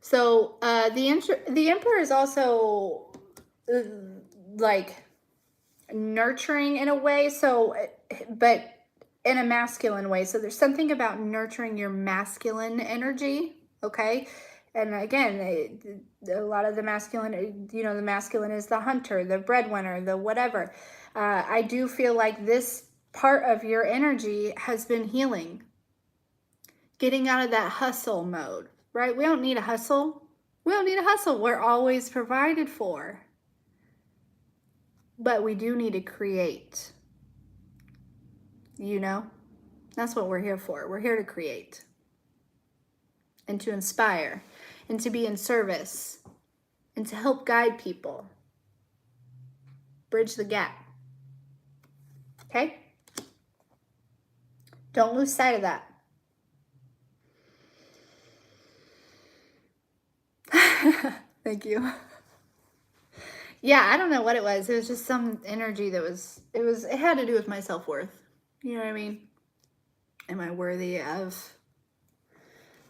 So the Emperor is also like nurturing in a way. So, but in a masculine way. So there's something about nurturing your masculine energy. Okay. And again, a lot of the masculine, the masculine is the hunter, the breadwinner, the whatever. I do feel like this part of your energy has been healing. Getting out of that hustle mode, right? We don't need a hustle. We don't need a hustle. We're always provided for. But we do need to create. You know? That's what we're here for. We're here to create. And to inspire. And to be in service. And to help guide people. Bridge the gap. Okay? Don't lose sight of that. Thank you. Yeah, I don't know what it was. It was just some energy that it had to do with my self-worth. You know what I mean? Am I worthy of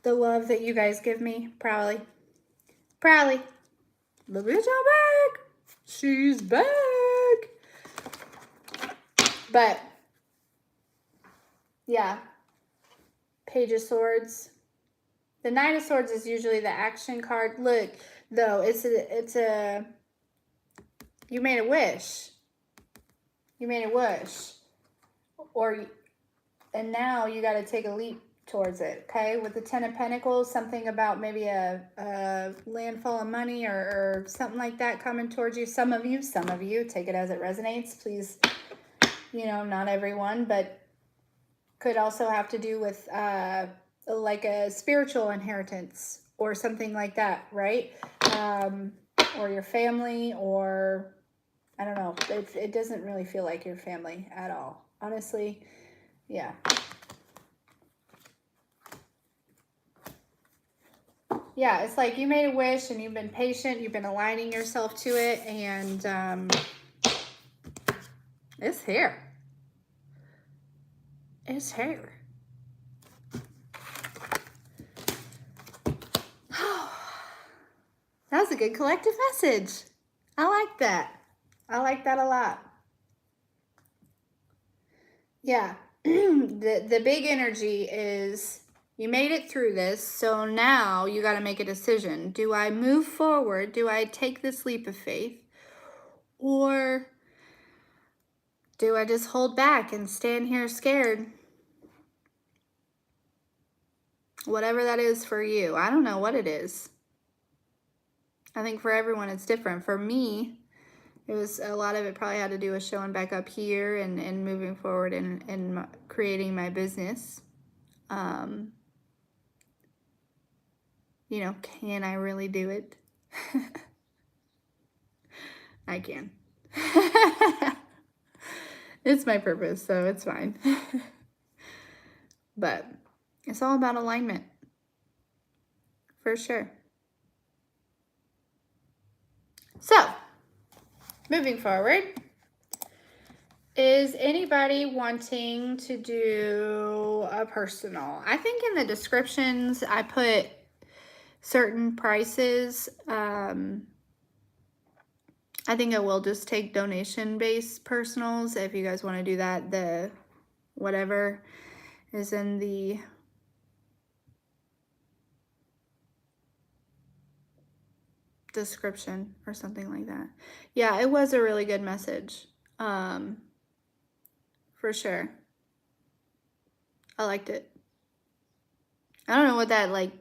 the love that you guys give me? Proudly. Proudly. The bitch back. She's back. But yeah. Page of Swords. The Knight of Swords is usually the action card. Look, though, it's a you made a wish. You made a wish. And now you got to take a leap towards it, okay? With the Ten of Pentacles, something about maybe a landfall of money or something like that coming towards you. Some of you, take it as it resonates. Please, you know, not everyone, but could also have to do with like a spiritual inheritance or something like that, right? Or your family, or I don't know. It doesn't really feel like your family at all. Honestly, yeah. Yeah, it's like you made a wish and you've been patient. You've been aligning yourself to it, and it's here. It's here. That was a good collective message. I like that. I like that a lot. Yeah. The big energy is you made it through this, so now you got to make a decision. Do I move forward? Do I take this leap of faith? Or do I just hold back and stand here scared? Whatever that is for you. I don't know what it is. I think for everyone it's different. For me, it was a lot of it probably had to do with showing back up here and moving forward and creating my business. You know, can I really do it? I can. It's my purpose, so it's fine. But it's all about alignment. For sure. So, moving forward, is anybody wanting to do a personal? I think in the descriptions I put certain prices. I think I will just take donation-based personals if you guys want to do that. The whatever is in the description or something like that. Yeah, it was a really good message. For sure. I liked it. I don't know what that, like,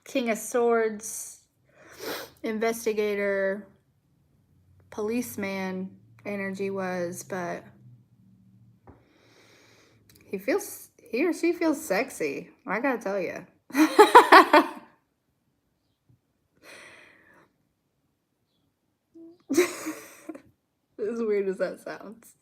King of Swords, investigator, policeman energy was, but he or she feels sexy. I gotta tell you. As weird as that sounds.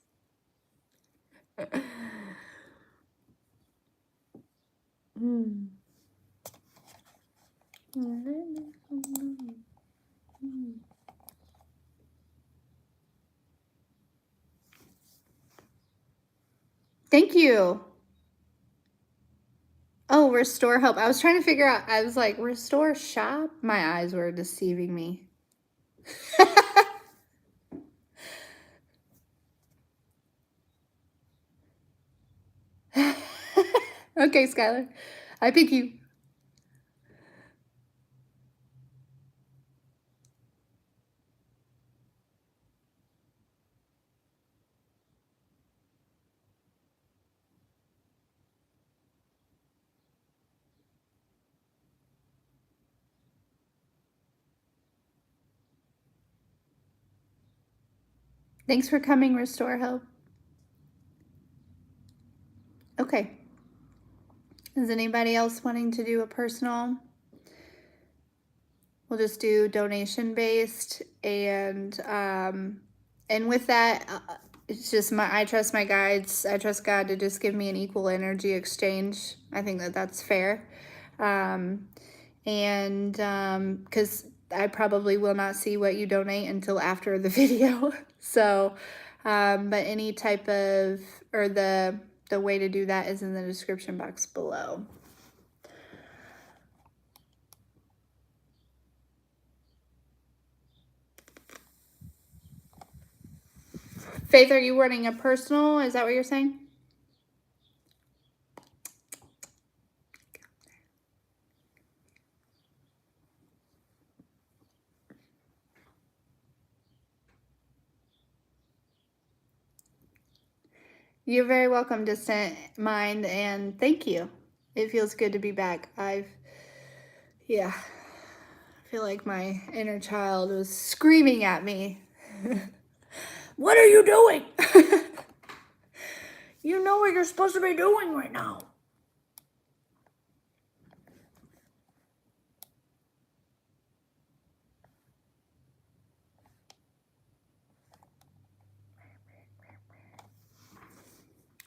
Thank you. Oh, restore hope. I was trying to figure out, I was like, restore shop? My eyes were deceiving me. Okay, Skylar. I pick you. Thanks for coming, Restore Hope. Okay. Is anybody else wanting to do a personal? We'll just do donation based, and with that, it's just I trust my guides. I trust God to just give me an equal energy exchange. I think that that's fair, because I probably will not see what you donate until after the video. So, but any type of, or the way to do that is in the description box below. Faith, are you running a personal? Is that what you're saying? You're very welcome, Distant Mind, and thank you. It feels good to be back. Yeah, I feel like my inner child was screaming at me. What are you doing? You know what you're supposed to be doing right now.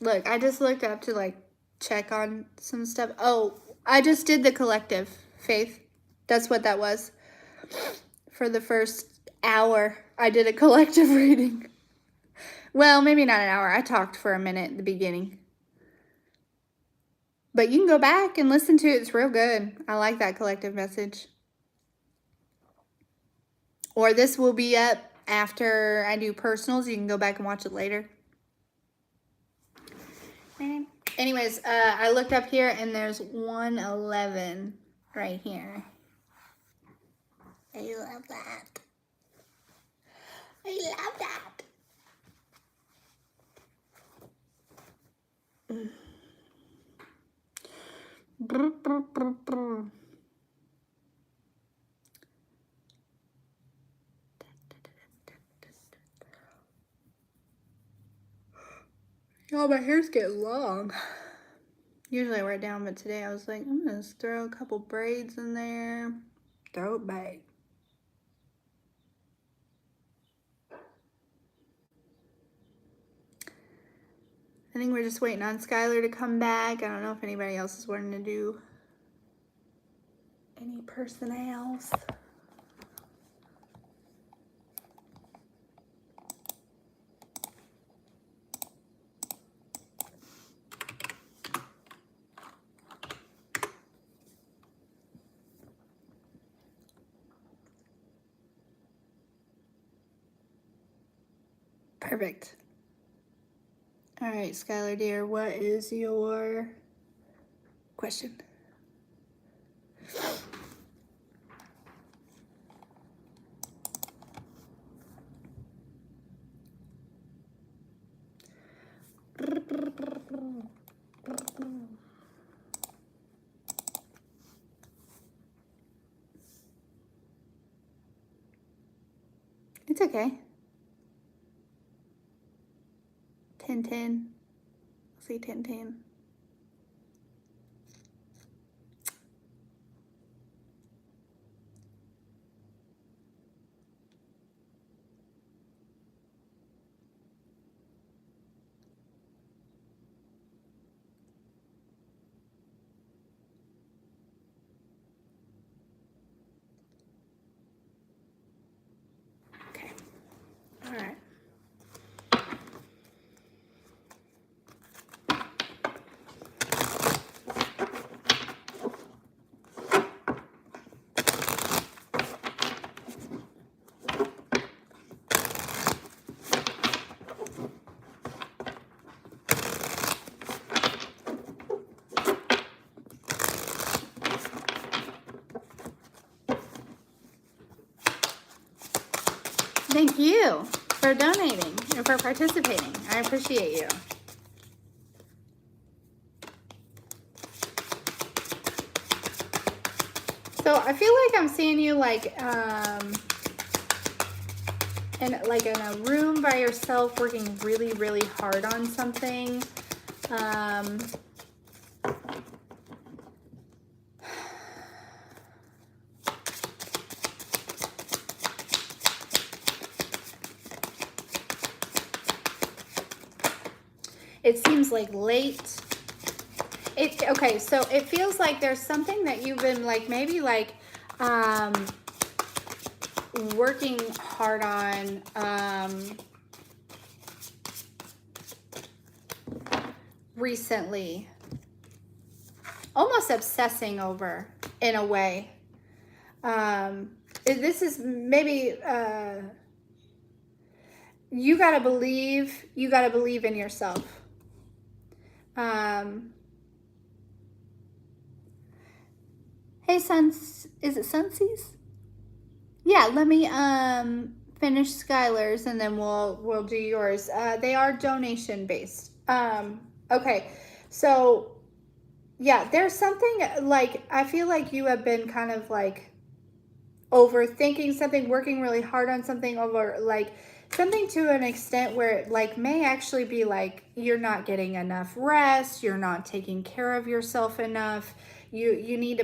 Look, I just looked up to like check on some stuff. Oh, I just did the collective, Faith. That's what that was. For the first hour, I did a collective reading. Well, maybe not an hour. I talked for a minute at the beginning. But you can go back and listen to it. It's real good. I like that collective message. Or this will be up after I do personals. You can go back and watch it later. Anyways, I looked up here and there's 111 right here. I love that. I love that. Brr, brr, brr, brr. Oh, my hair's getting long. Usually I wear it down, but today I was like, I'm gonna throw a couple braids in there. Throw it back. I think we're just waiting on Skylar to come back. I don't know if anybody else is wanting to do any personals. Perfect. All right, Skylar dear, what is your question? It's okay. 10-10. I'll see 10-10. Okay. All right. Thank you for donating and for participating. I appreciate you. So I feel like I'm seeing you like like in a room by yourself working really, really hard on something. It seems like late. Okay, so it feels like there's something that you've been like, maybe like working hard on, recently, almost obsessing over in a way. This is maybe, you gotta believe in yourself. Hey, Suns, is it Sunsies? Yeah, let me finish Skylar's and then we'll do yours. They are donation based. Okay, so yeah, there's something like, I feel like you have been kind of like overthinking something, working really hard on something, over like something to an extent where it like may actually be like you're not getting enough rest, you're not taking care of yourself enough. You need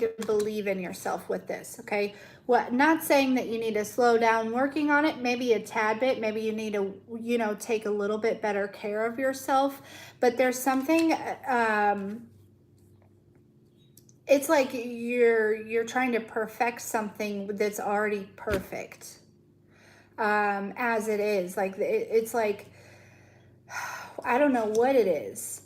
to believe in yourself with this, okay? What, not saying that you need to slow down working on it, maybe a tad bit, maybe you need to, you know, take a little bit better care of yourself, but there's something, it's like you're trying to perfect something that's already perfect, as it is. Like it's like, I don't know what it is.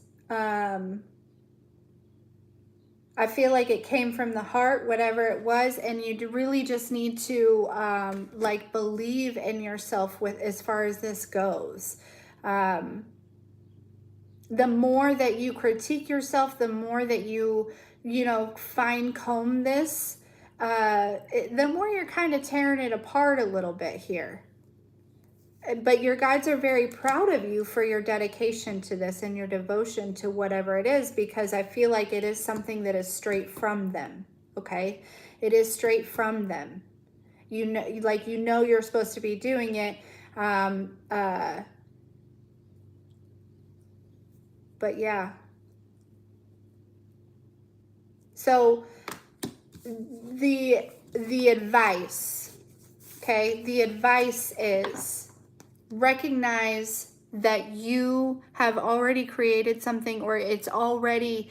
I feel like it came from the heart, whatever it was, and you really just need to like believe in yourself with, as far as this goes. The more that you critique yourself, the more that you know, fine comb this, the more you're kind of tearing it apart a little bit here. But your guides are very proud of you for your dedication to this and your devotion to whatever it is, because I feel like it is something that is straight from them, okay? It is straight from them. You know, like, you know you're supposed to be doing it, but yeah. So the advice, okay? The advice is recognize that you have already created something, or it's already,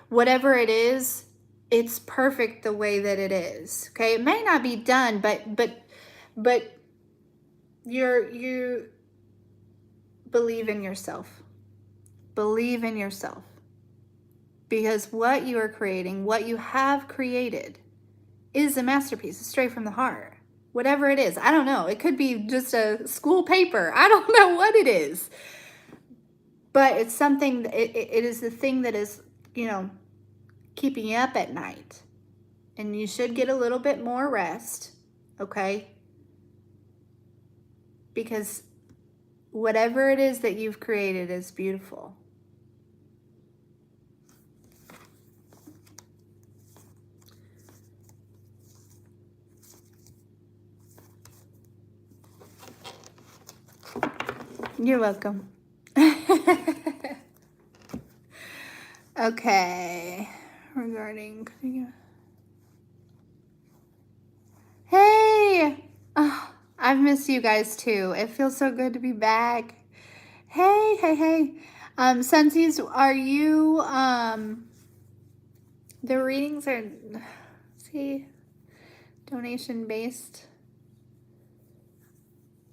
whatever it is, it's perfect the way that it is, okay? It may not be done, but you believe in yourself. Believe in yourself. Because what you are creating, what you have created, is a masterpiece. It's straight from the heart. Whatever it is, I don't know. It could be just a school paper. I don't know what it is. But it's something, it is the thing that is, you know, keeping you up at night. And you should get a little bit more rest, okay? Because whatever it is that you've created is beautiful. You're welcome. Okay. Regarding... Hey! Oh, I've missed you guys too. It feels so good to be back. Hey. Sensies, are you, the readings are, see, donation based.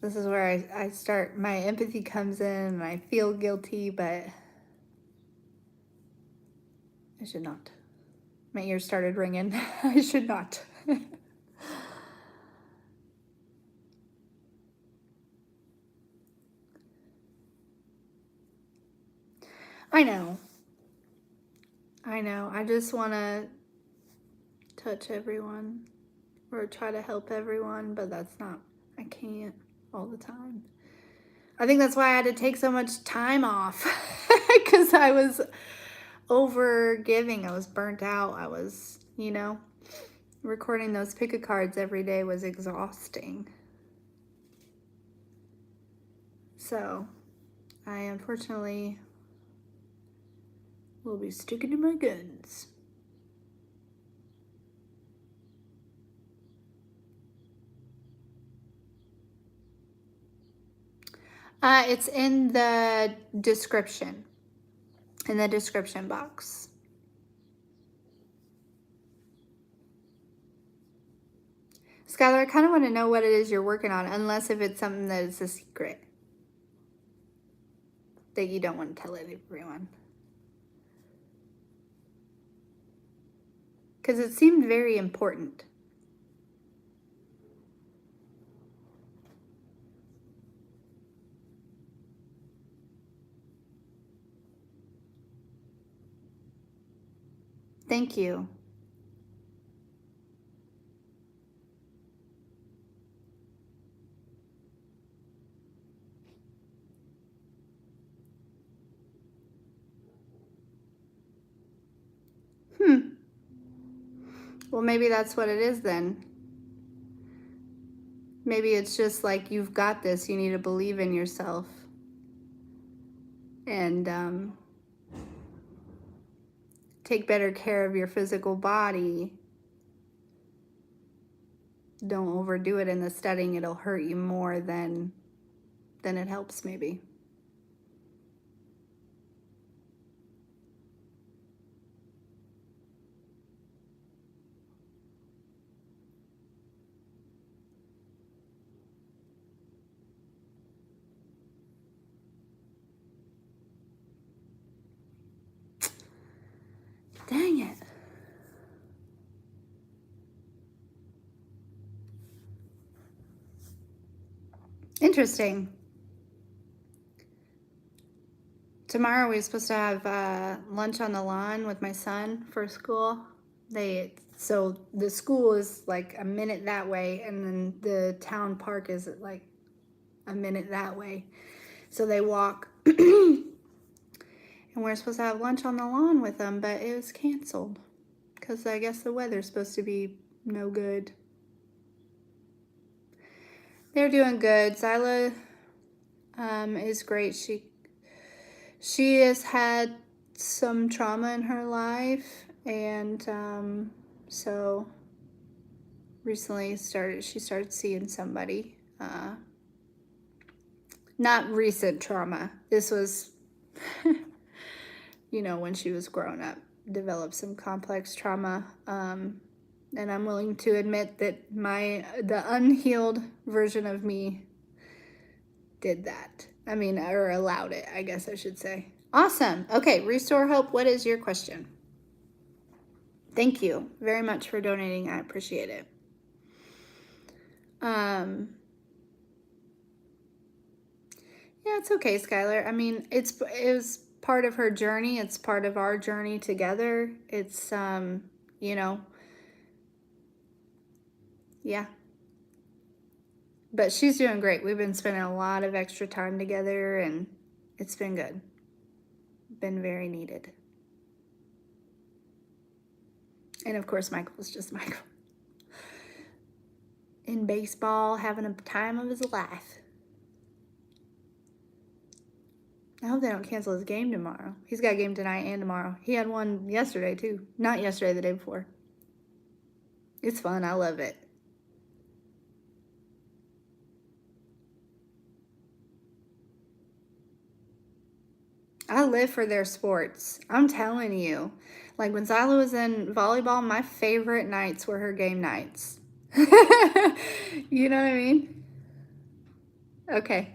This is where I start, my empathy comes in and I feel guilty, but I should not. My ears started ringing. I should not. I know. I just want to touch everyone or try to help everyone, but that's not, I can't all the time. I think that's why I had to take so much time off, because I was over giving. I was burnt out. I was, you know, recording those pick-a cards every day was exhausting. So I unfortunately will be sticking to my guns. It's in the description, box. Skylar, I kind of want to know what it is you're working on, unless if it's something that is a secret that you don't want to tell everyone. Because it seemed very important. Thank you. Well, maybe that's what it is then. Maybe it's just like, you've got this. You need to believe in yourself. And take better care of your physical body. Don't overdo it in the studying. It'll hurt you more than it helps, maybe. Dang it. Interesting. Tomorrow we're supposed to have lunch on the lawn with my son for school. So the school is like a minute that way, and then the town park is like a minute that way. So they walk, and we're supposed to have lunch on the lawn with them, but it was canceled because I guess the weather's supposed to be no good. They're doing good. Zyla is great. She has had some trauma in her life, and so recently she started seeing somebody. Not recent trauma. This was, when she was growing up, developed some complex trauma. And I'm willing to admit that the unhealed version of me did that. Or allowed it, I guess I should say. Awesome. Okay, Restore Hope, what is your question? Thank you very much for donating. I appreciate it. Yeah, it's okay, Skylar. It was part of her journey. It's part of our journey together. It's, yeah. But she's doing great. We've been spending a lot of extra time together, and it's been good. Been very needed. And of course, Michael's just Michael. In baseball, having a time of his life. I hope they don't cancel his game tomorrow. He's got a game tonight and tomorrow. He had one yesterday, too. Not yesterday, the day before. It's fun. I love it. I live for their sports. I'm telling you. Like, when Zyla was in volleyball, my favorite nights were her game nights. You know what I mean? Okay.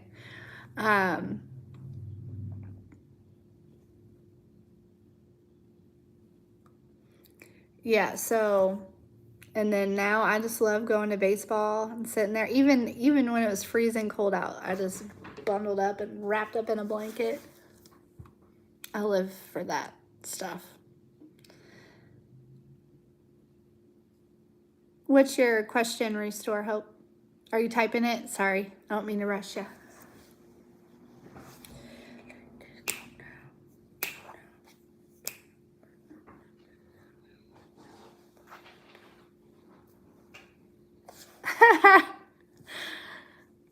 Yeah, so, and then now I just love going to baseball and sitting there. Even when it was freezing cold out, I just bundled up and wrapped up in a blanket. I live for that stuff. What's your question, Restore Hope? Are you typing it? Sorry, I don't mean to rush you.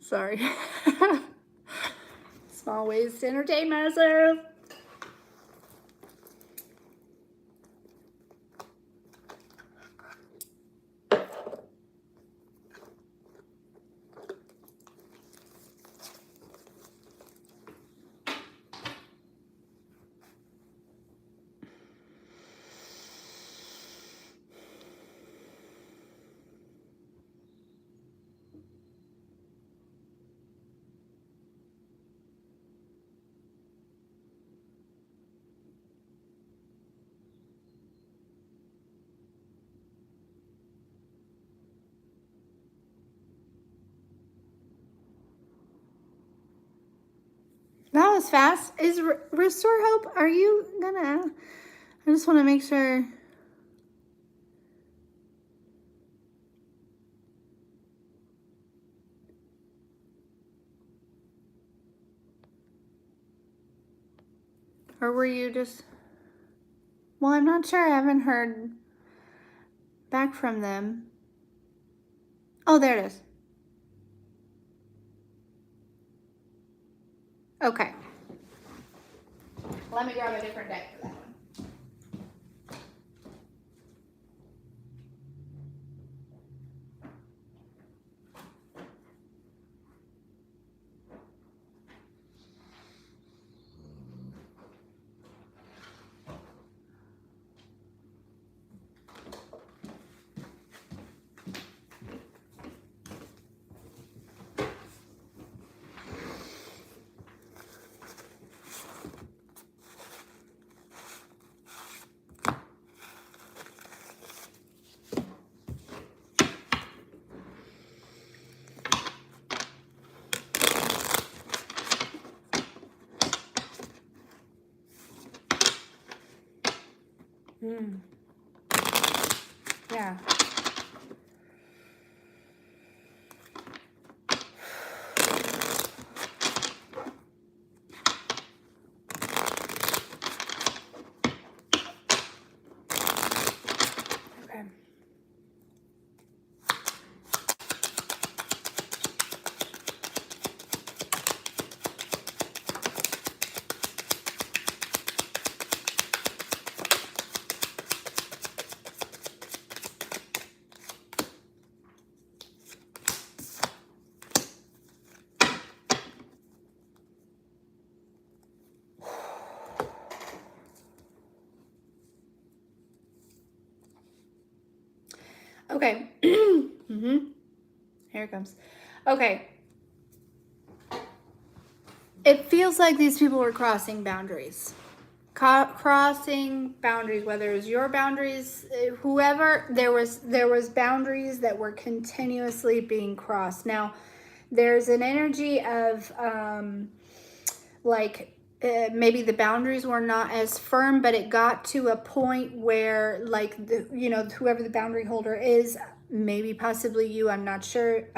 Sorry. ways to entertain myself. That was fast. Is Restore Hope, are you gonna, I just want to make sure. Or were you just, well, I'm not sure. I haven't heard back from them. Oh, there it is. Okay. Let me grab a different deck for that one. Yeah. Okay. Okay. Here it comes. Okay. It feels like these people were crossing boundaries. Crossing boundaries, whether it was your boundaries, whoever, there was boundaries that were continuously being crossed. Now, there's an energy of maybe the boundaries were not as firm, but it got to a point where, like, whoever the boundary holder is, maybe possibly you, I'm not sure,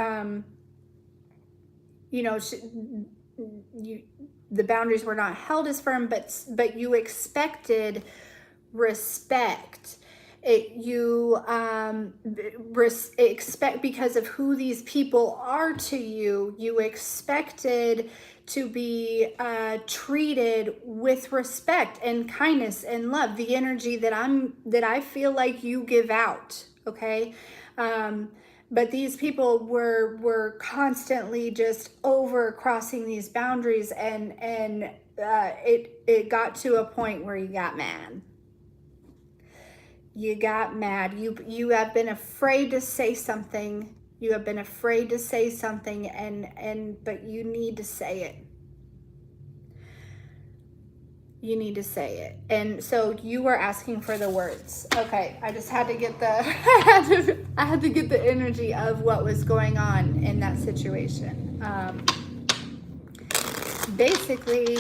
the boundaries were not held as firm, but you expected respect. Expect, because of who these people are to you, you expected to be treated with respect and kindness and love, the energy that I feel like you give out. Okay. But these people were constantly just over crossing these boundaries, and it got to a point where you got mad. You got mad. You have been afraid to say something. You have been afraid to say something, but you need to say it. You need to say it. And so you were asking for the words. Okay, I just had to get I had to get the energy of what was going on in that situation. Basically,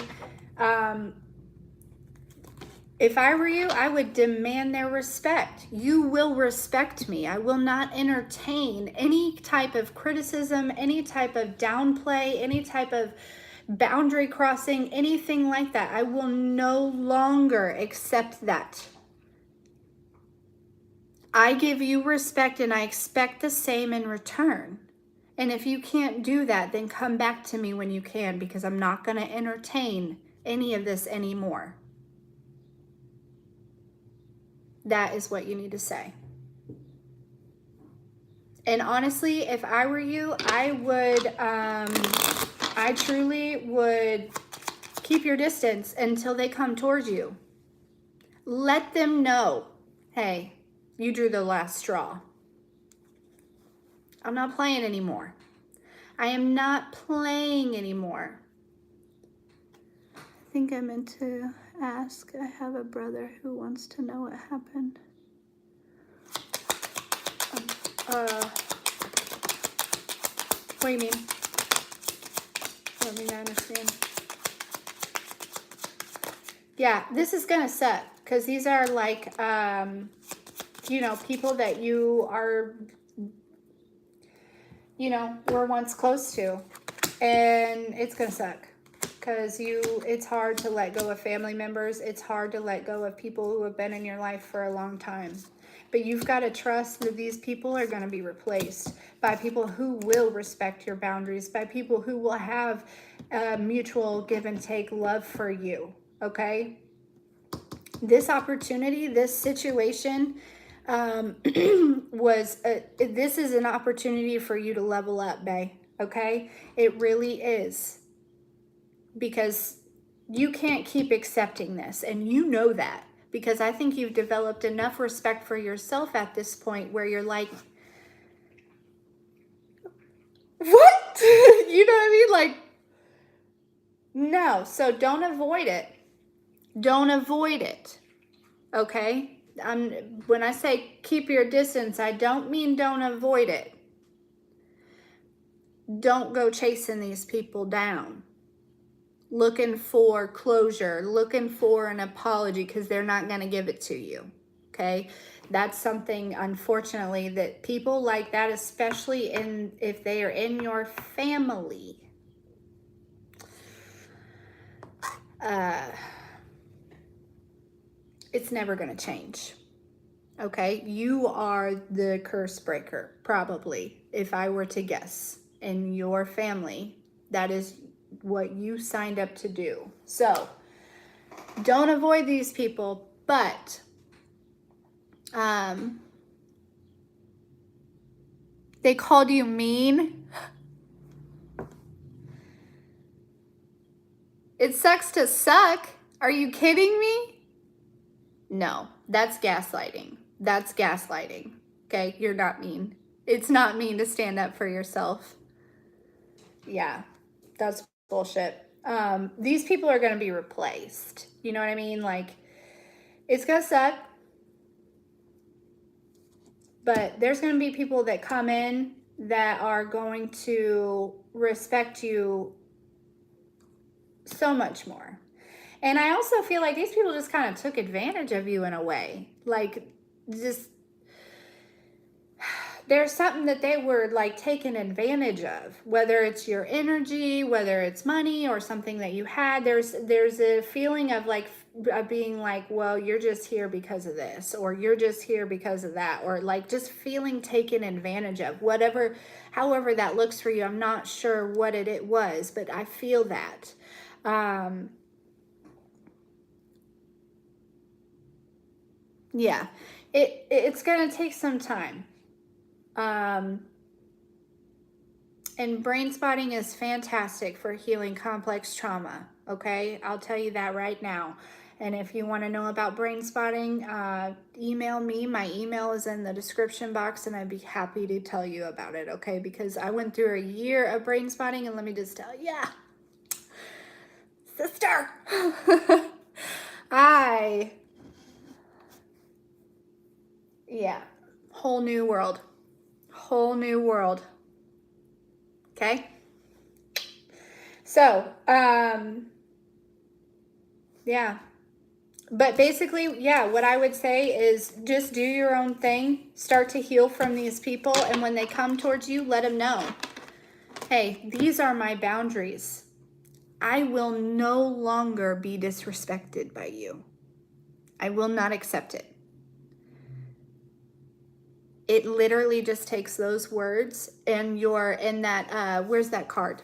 if I were you, I would demand their respect. You will respect me. I will not entertain any type of criticism, any type of downplay, any type of boundary crossing, anything like that. I will no longer accept that. I give you respect, and I expect the same in return. And if you can't do that, then come back to me when you can, because I'm not going to entertain any of this anymore. That is what you need to say. And honestly, if I were you, I truly would keep your distance until they come towards you. Let them know, hey, you drew the last straw. I'm not playing anymore. I am not playing anymore. I think I meant to ask. I have a brother who wants to know what happened. What do you mean? Let me understand. Yeah, this is gonna suck, because these are like, you know, people that you are, you know, were once close to, and it's gonna suck, because it's hard to let go of family members. It's hard to let go of people who have been in your life for a long time. But you've got to trust that these people are going to be replaced by people who will respect your boundaries, by people who will have mutual give and take love for you, okay? This opportunity, this situation this is an opportunity for you to level up, bae, okay? It really is. Because you can't keep accepting this, and you know that. Because I think you've developed enough respect for yourself at this point where you're like, what? You know what I mean? Like, no. So don't avoid it. Don't avoid it. Okay? When I say keep your distance, I don't mean don't avoid it. Don't go chasing these people down, looking for closure, looking for an apology, because they're not going to give it to you. Okay, that's something, unfortunately, that people like that, especially if they are in your family, it's never going to change. Okay, you are the curse breaker, probably, if I were to guess. In your family, that is what you signed up to do. So don't avoid these people, but they called you mean. It sucks to suck. Are you kidding me? No, that's gaslighting. That's gaslighting. Okay, you're not mean. It's not mean to stand up for yourself. Yeah, that's bullshit. These people are going to be replaced. You know what I mean? Like, it's going to suck. But there's going to be people that come in that are going to respect you so much more. And I also feel like these people just kind of took advantage of you in a way. Like, just, there's something that they were like taking advantage of, whether it's your energy, whether it's money or something that you had. There's a feeling of like being like, well, you're just here because of this, or you're just here because of that, or like just feeling taken advantage of, whatever, however that looks for you. I'm not sure what it was, but I feel that. Yeah, it's gonna take some time. And brain spotting is fantastic for healing complex trauma. Okay, I'll tell you that right now. And if you want to know about brain spotting, email me. My email is in the description box, and I'd be happy to tell you about it. Okay, because I went through a year of brain spotting, and let me just tell you, sister, whole new world. Whole new world. Okay? So, yeah. But basically, yeah, what I would say is just do your own thing. Start to heal from these people. And when they come towards you, let them know, hey, these are my boundaries. I will no longer be disrespected by you. I will not accept it. It literally just takes those words and you're in that, where's that card?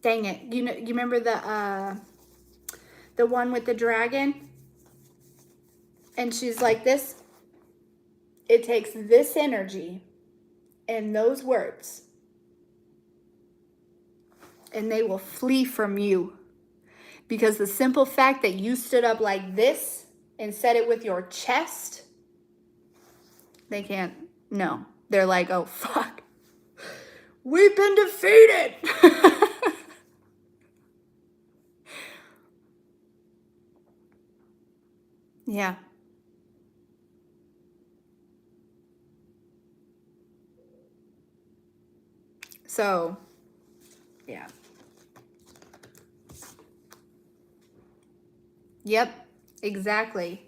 Dang it. You know, you remember the one with the dragon? And she's like this. It takes this energy and those words, and they will flee from you. Because the simple fact that you stood up like this and said it with your chest, they can't, no. They're like, oh, fuck. We've been defeated. Yeah. So, yeah. Yep, exactly.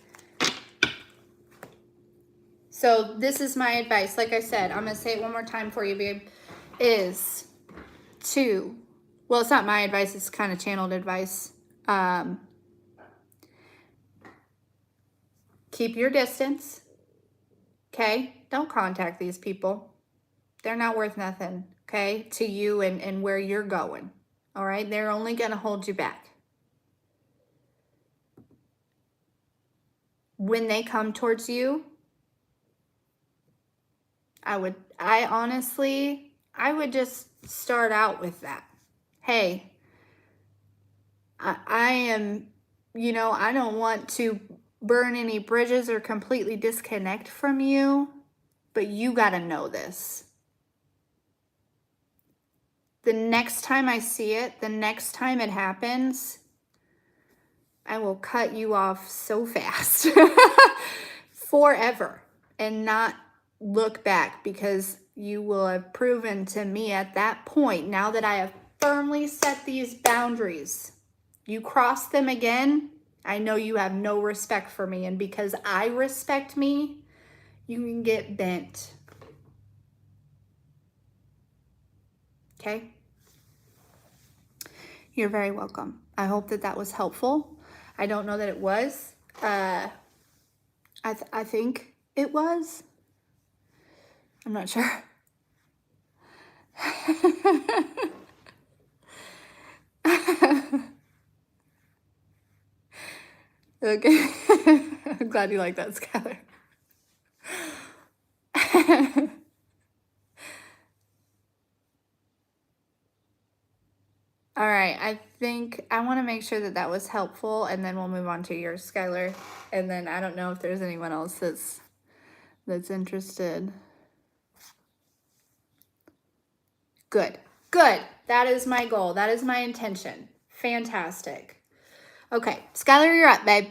So this is my advice. Like I said, I'm going to say it one more time for you, babe. Is to, well, it's not my advice. It's kind of channeled advice. Keep your distance. Okay? Don't contact these people. They're not worth nothing, okay, to you and where you're going. All right? They're only going to hold you back. When they come towards you, I would just start out with that. Hey, I am, you know, I don't want to burn any bridges or completely disconnect from you, but you got to know this. The next time I see it, the next time it happens, I will cut you off so fast forever and not look back, because you will have proven to me at that point, now that I have firmly set these boundaries, you cross them again, I know you have no respect for me. And because I respect me, you can get bent. Okay? You're very welcome. I hope that that was helpful. I don't know that it was. I think it was. I'm not sure. Okay. I'm glad you like that, Skylar. All right, I think I want to make sure that that was helpful, and then we'll move on to yours, Skylar. And then I don't know if there's anyone else that's interested. Good. Good. That is my goal. That is my intention. Fantastic. Okay, Skylar, you're up, babe.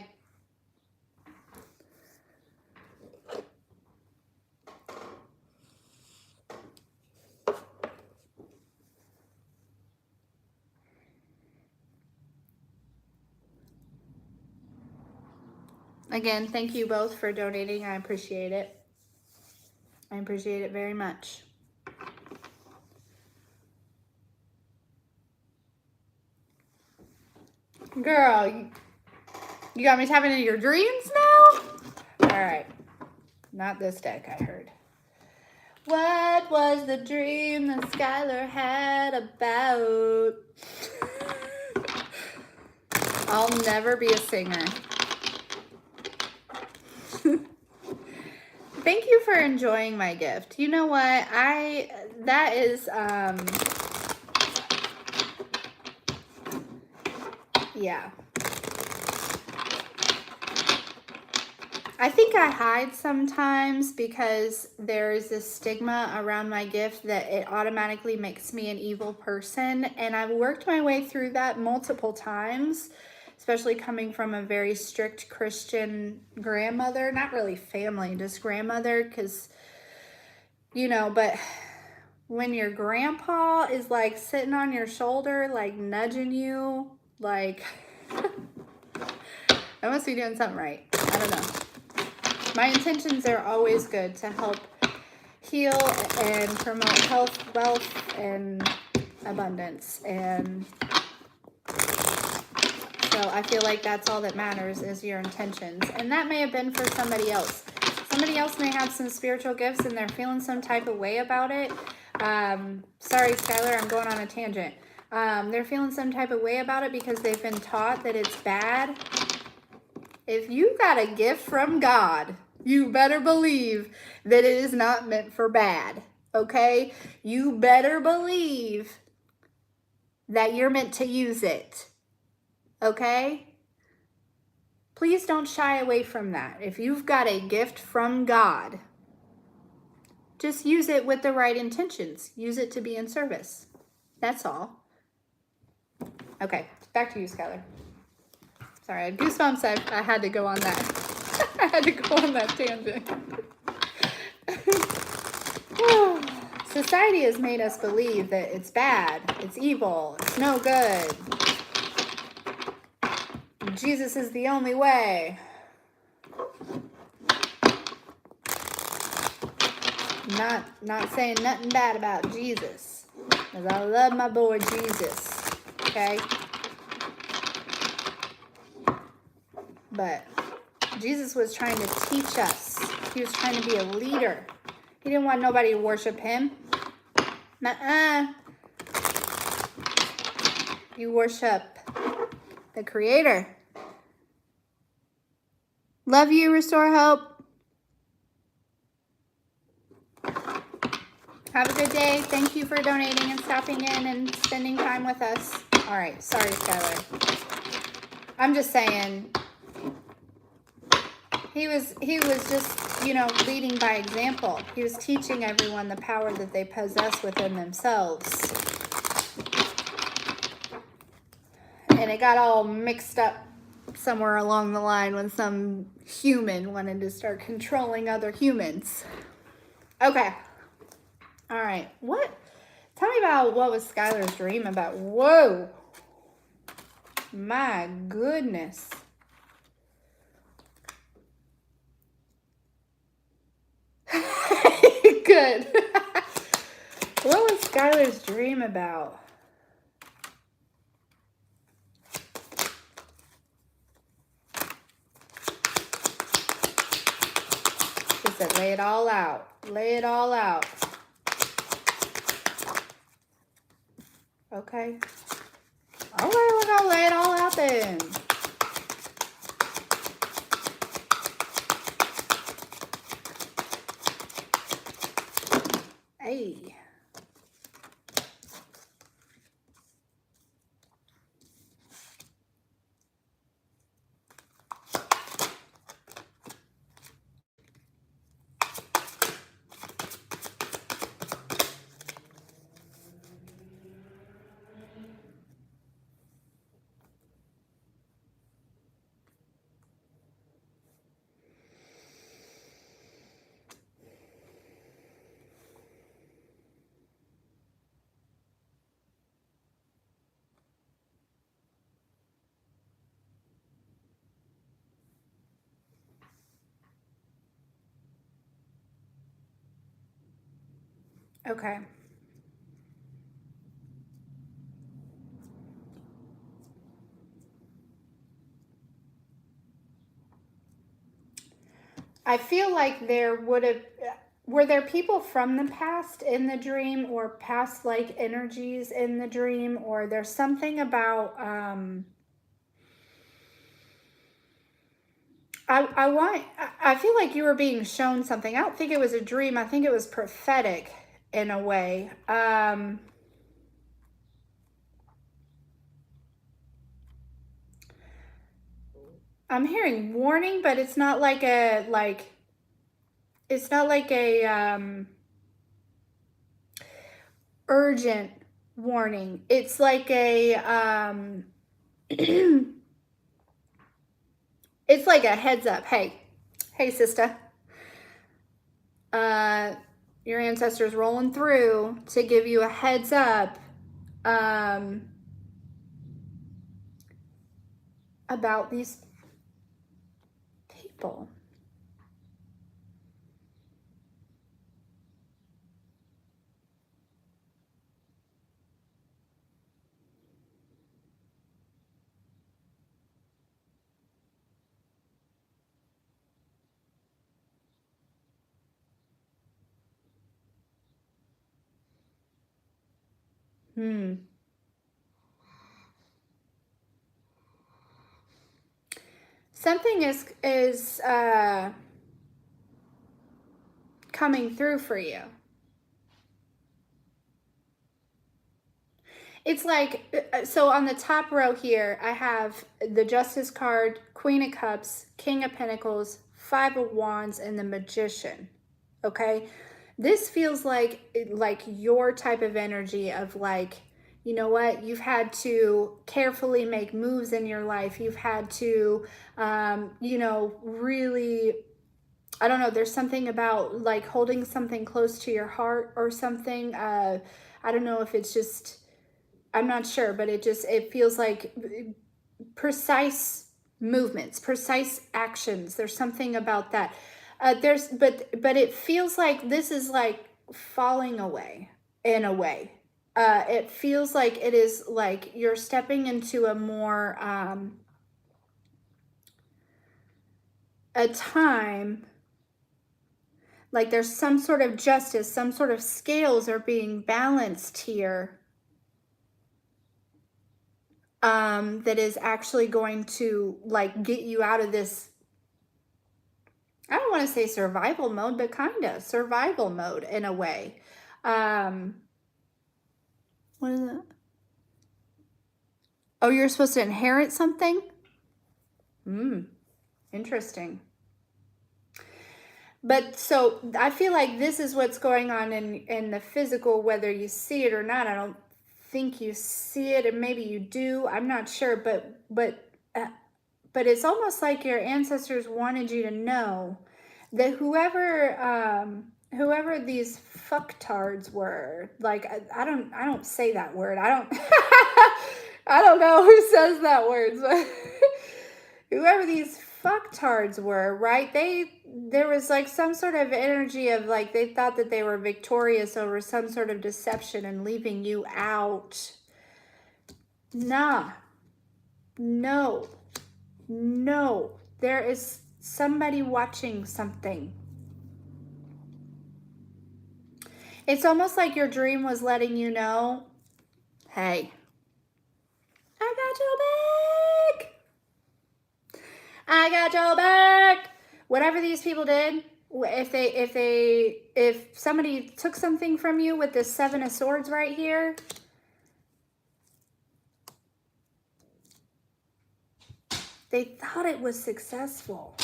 Again, thank you both for donating. I appreciate it. I appreciate it very much. Girl, you got me tapping into your dreams now? All right. Not this deck, I heard. What was the dream that Skylar had about? I'll never be a singer. Thank you for enjoying my gift. You know what? That is, yeah. I think I hide sometimes because there's this stigma around my gift that it automatically makes me an evil person. And I've worked my way through that multiple times, especially coming from a very strict Christian grandmother. Not really family, just grandmother, because, you know, but when your grandpa is like sitting on your shoulder, like nudging you, like, I must be doing something right. I don't know. My intentions are always good, to help heal and promote health, wealth, and abundance. And so I feel like that's all that matters, is your intentions. And that may have been for somebody else. somebody else may have some spiritual gifts and they're feeling some type of way about it. Sorry, Skylar, I'm going on a tangent. They're feeling some type of way about it because they've been taught that it's bad. If you got a gift from God, you better believe that it is not meant for bad, okay? You better believe that you're meant to use it, okay? Please don't shy away from that. If you've got a gift from God, just use it with the right intentions. Use it to be in service. That's all. Okay, back to you, Skylar. Sorry, I had goosebumps. I had to go on that. I had to go on that tangent. Society has made us believe that it's bad, it's evil, it's no good. Jesus is the only way. Not saying nothing bad about Jesus, because I love my boy Jesus, okay? But Jesus was trying to teach us. He was trying to be a leader. He didn't want nobody to worship him. Nuh-uh. You worship the Creator. Love you, Restore Hope. Have a good day. Thank you for donating and stopping in and spending time with us. All right. Sorry, Skylar. I'm just saying, he was just, you know, leading by example. He was teaching everyone the power that they possess within themselves. And it got all mixed up somewhere along the line when some human wanted to start controlling other humans. Okay. All right. What? Tell me about what was Skylar's dream about. Whoa. My goodness. Good. What was Skylar's dream about? She said, lay it all out. Lay it all out. Okay. Okay, we're gonna lay it all out then. Hey. Okay. I feel like were there people from the past in the dream, or past like energies in the dream, or there's something about, I feel like you were being shown something. I don't think it was a dream. I think it was prophetic in a way. I'm hearing warning, but it's not like it's not like a urgent warning. It's like a it's like a heads up. Hey, sister. Your ancestors rolling through to give you a heads up about these people. Hmm. Something is coming through for you. It's like, so on the top row here, I have the Justice card, Queen of Cups, King of Pentacles, Five of Wands, and the Magician. Okay? This feels like your type of energy of like, you know what? You've had to carefully make moves in your life. You've had to, you know, really, I don't know, there's something about like holding something close to your heart or something. I don't know if it's just, I'm not sure, but it feels like precise movements, precise actions. There's something about that. But it feels like this is like falling away in a way. It feels like it is like you're stepping into a more, a time, like there's some sort of justice, some sort of scales are being balanced here, that is actually going to like get you out of this, I don't want to say survival mode, but kind of survival mode in a way. What is it? Oh, you're supposed to inherit something? Interesting. But so I feel like this is what's going on in the physical, whether you see it or not. I don't think you see it, and maybe you do. I'm not sure, but it's almost like your ancestors wanted you to know that whoever these fucktards were, like I don't say that word. I don't I don't know who says that word, but whoever these fucktards were, right? There was like some sort of energy of like they thought that they were victorious over some sort of deception and leaving you out. Nah. No. No. There is somebody watching something. It's almost like your dream was letting you know, hey, I got your back. I got your back. Whatever these people did, if somebody took something from you with this Seven of Swords right here, they thought it was successful.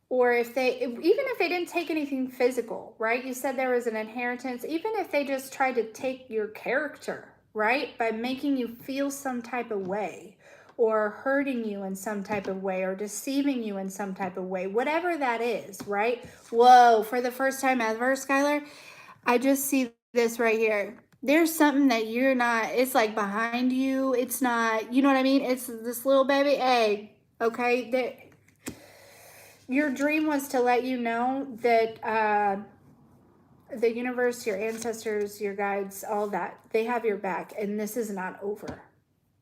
Or even if they didn't take anything physical, right? You said there was an inheritance. Even if they just tried to take your character, right? By making you feel some type of way, or hurting you in some type of way, or deceiving you in some type of way, whatever that is, right? Whoa, for the first time ever, Skylar, I just see this right here. There's something that you're not, it's like behind you. It's not, you know what I mean? It's this little baby egg, okay? Your dream was to let you know that the universe, your ancestors, your guides, all that, they have your back, and this is not over.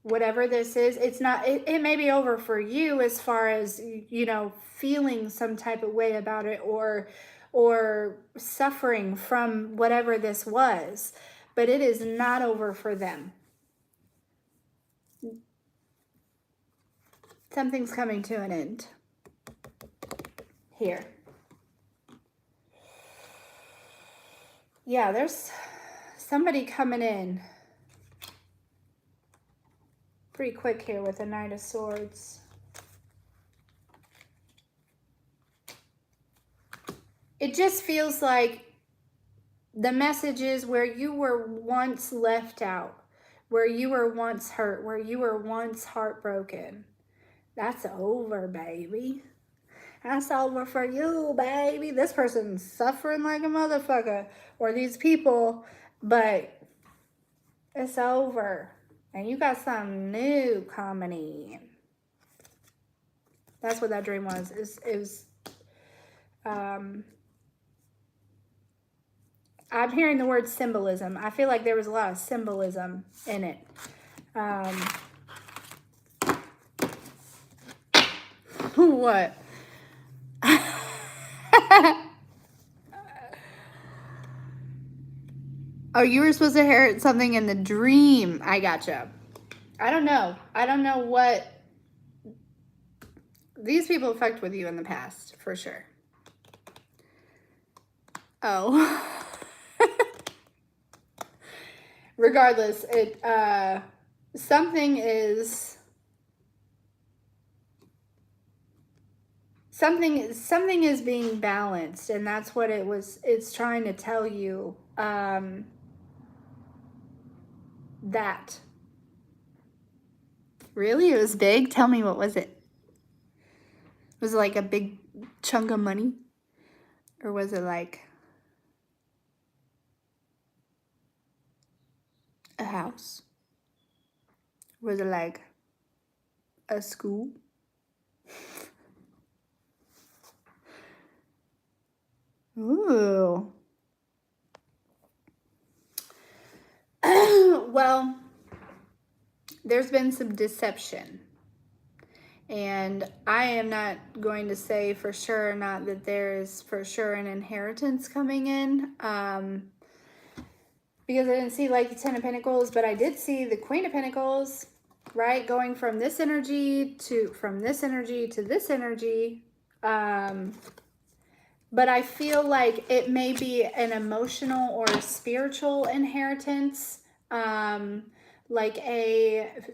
Whatever this is, it's not, it may be over for you as far as, you know, feeling some type of way about it, or suffering from whatever this was, but it is not over for them. Something's coming to an end here. Yeah, there's somebody coming in pretty quick here with the Knight of Swords. It just feels like the message is where you were once left out, where you were once hurt, where you were once heartbroken. That's over, baby. That's over for you, baby. This person's suffering like a motherfucker, or these people, but it's over. And you got something new coming in. That's what that dream was. It was, I'm hearing the word symbolism. I feel like there was a lot of symbolism in it. What? Oh, you were supposed to inherit something in the dream. I gotcha. I don't know. I don't know what these people fucked with you in the past, for sure. Oh. Regardless, something is being balanced, and that's what it's trying to tell you. That. Really? It was big? Tell me, what was it? Was it like a big chunk of money? Or was it like a house? Was it like a school? Ooh. Well, there's been some deception. And I am not going to say for sure or not that there is for sure an inheritance coming in. Because I didn't see like the Ten of Pentacles, but I did see the Queen of Pentacles, right? Going from this energy to this energy. But I feel like it may be an emotional or spiritual inheritance.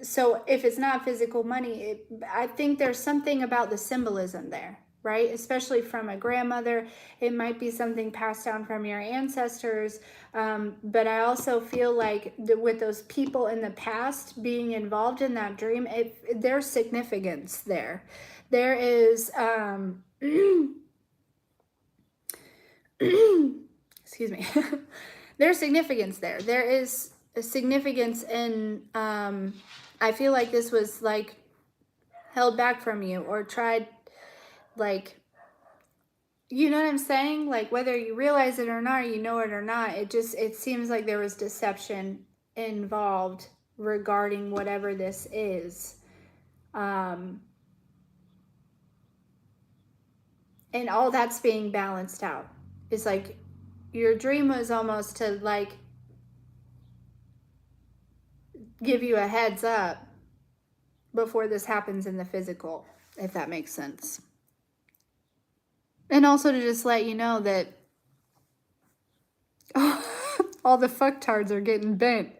So if it's not physical money, I think there's something about the symbolism there, right? Especially from a grandmother. It might be something passed down from your ancestors. But I also feel like with those people in the past being involved in that dream, there's significance there. There is, excuse me, there's significance there. There is a significance in, I feel like this was like held back from you or tried, like, you know what I'm saying? Like whether you realize it or not, or you know it or not, it seems like there was deception involved regarding whatever this is. And all that's being balanced out. It's like your dream was almost to like give you a heads up before this happens in the physical, if that makes sense. And also to just let you know that all the fucktards are getting bent.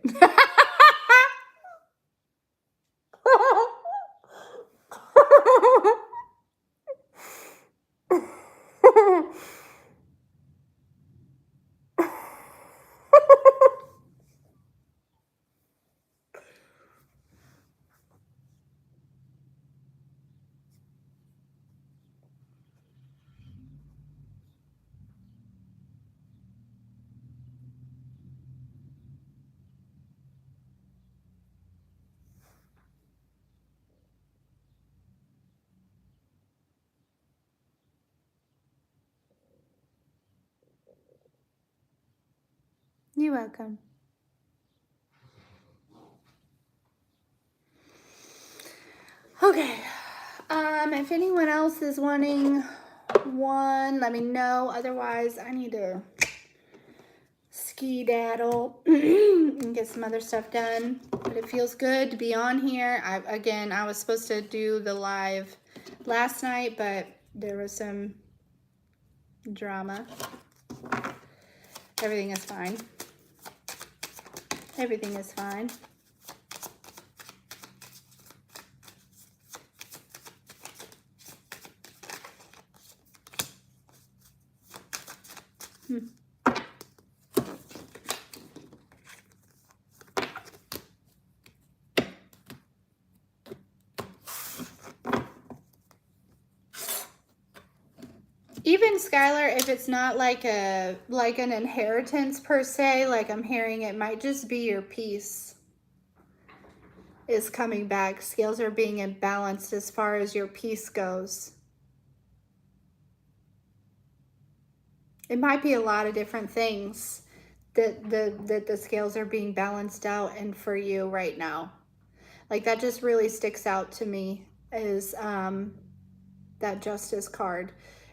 You're welcome. Okay. If anyone else is wanting one, let me know. Otherwise, I need to ski-daddle and get some other stuff done. But it feels good to be on here. I was supposed to do the live last night, but there was some drama. Everything is fine. Everything is fine. Even Skylar, if it's not like an inheritance per se, like I'm hearing, it might just be your peace is coming back. Scales are being imbalanced as far as your peace goes. It might be a lot of different things that the scales are being balanced out and for you right now. Like that just really sticks out to me is that Justice card.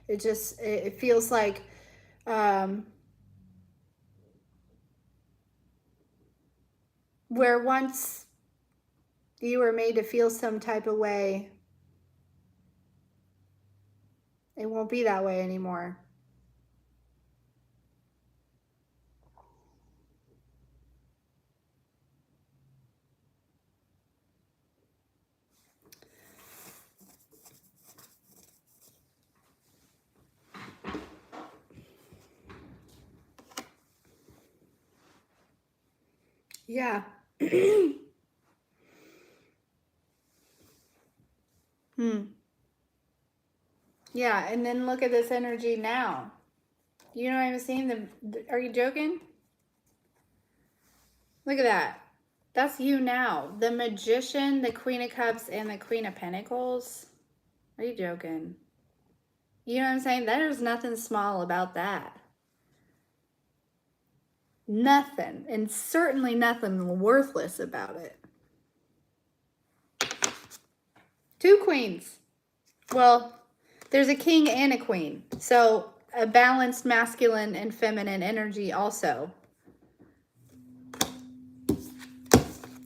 It feels like Where once you were made to feel some type of way, it won't be that way anymore. Yeah. Yeah, and then look at this energy now. You know what I'm saying? Are you joking? Look at that. That's you now. The Magician, the Queen of Cups, and the Queen of Pentacles. Are you joking? You know what I'm saying? There's nothing small about that. Nothing. And certainly nothing worthless about it. 2 queens. Well, there's a king and a queen. So a balanced masculine and feminine energy also.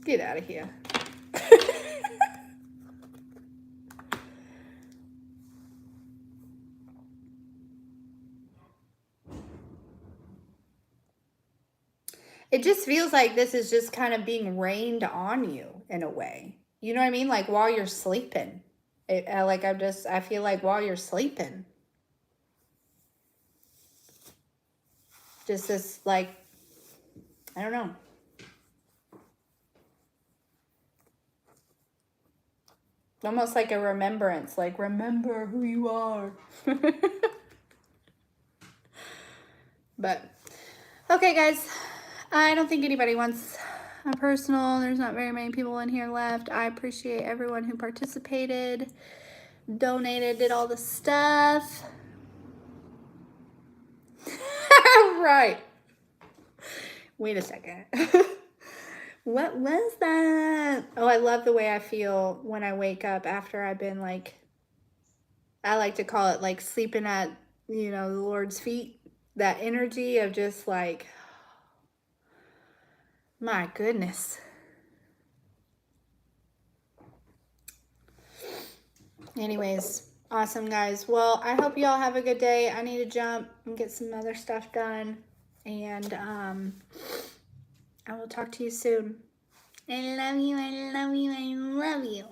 Get out of here. It just feels like this is just kind of being rained on you in a way. You know what I mean? Like while you're sleeping. I feel like while you're sleeping. Just this, like, I don't know. Almost like a remembrance. Like, remember who you are. But, okay, guys. I don't think anybody wants a personal. There's not very many people in here left. I appreciate everyone who participated, donated, did all the stuff. Right. Wait a second. What was that? Oh, I love the way I feel when I wake up after I've been like, I like to call it like sleeping at, you know, the Lord's feet. That energy of just like, my goodness. Anyways, awesome, guys. Well, I hope you all have a good day. I need to jump and get some other stuff done. And I will talk to you soon. I love you, I love you, I love you.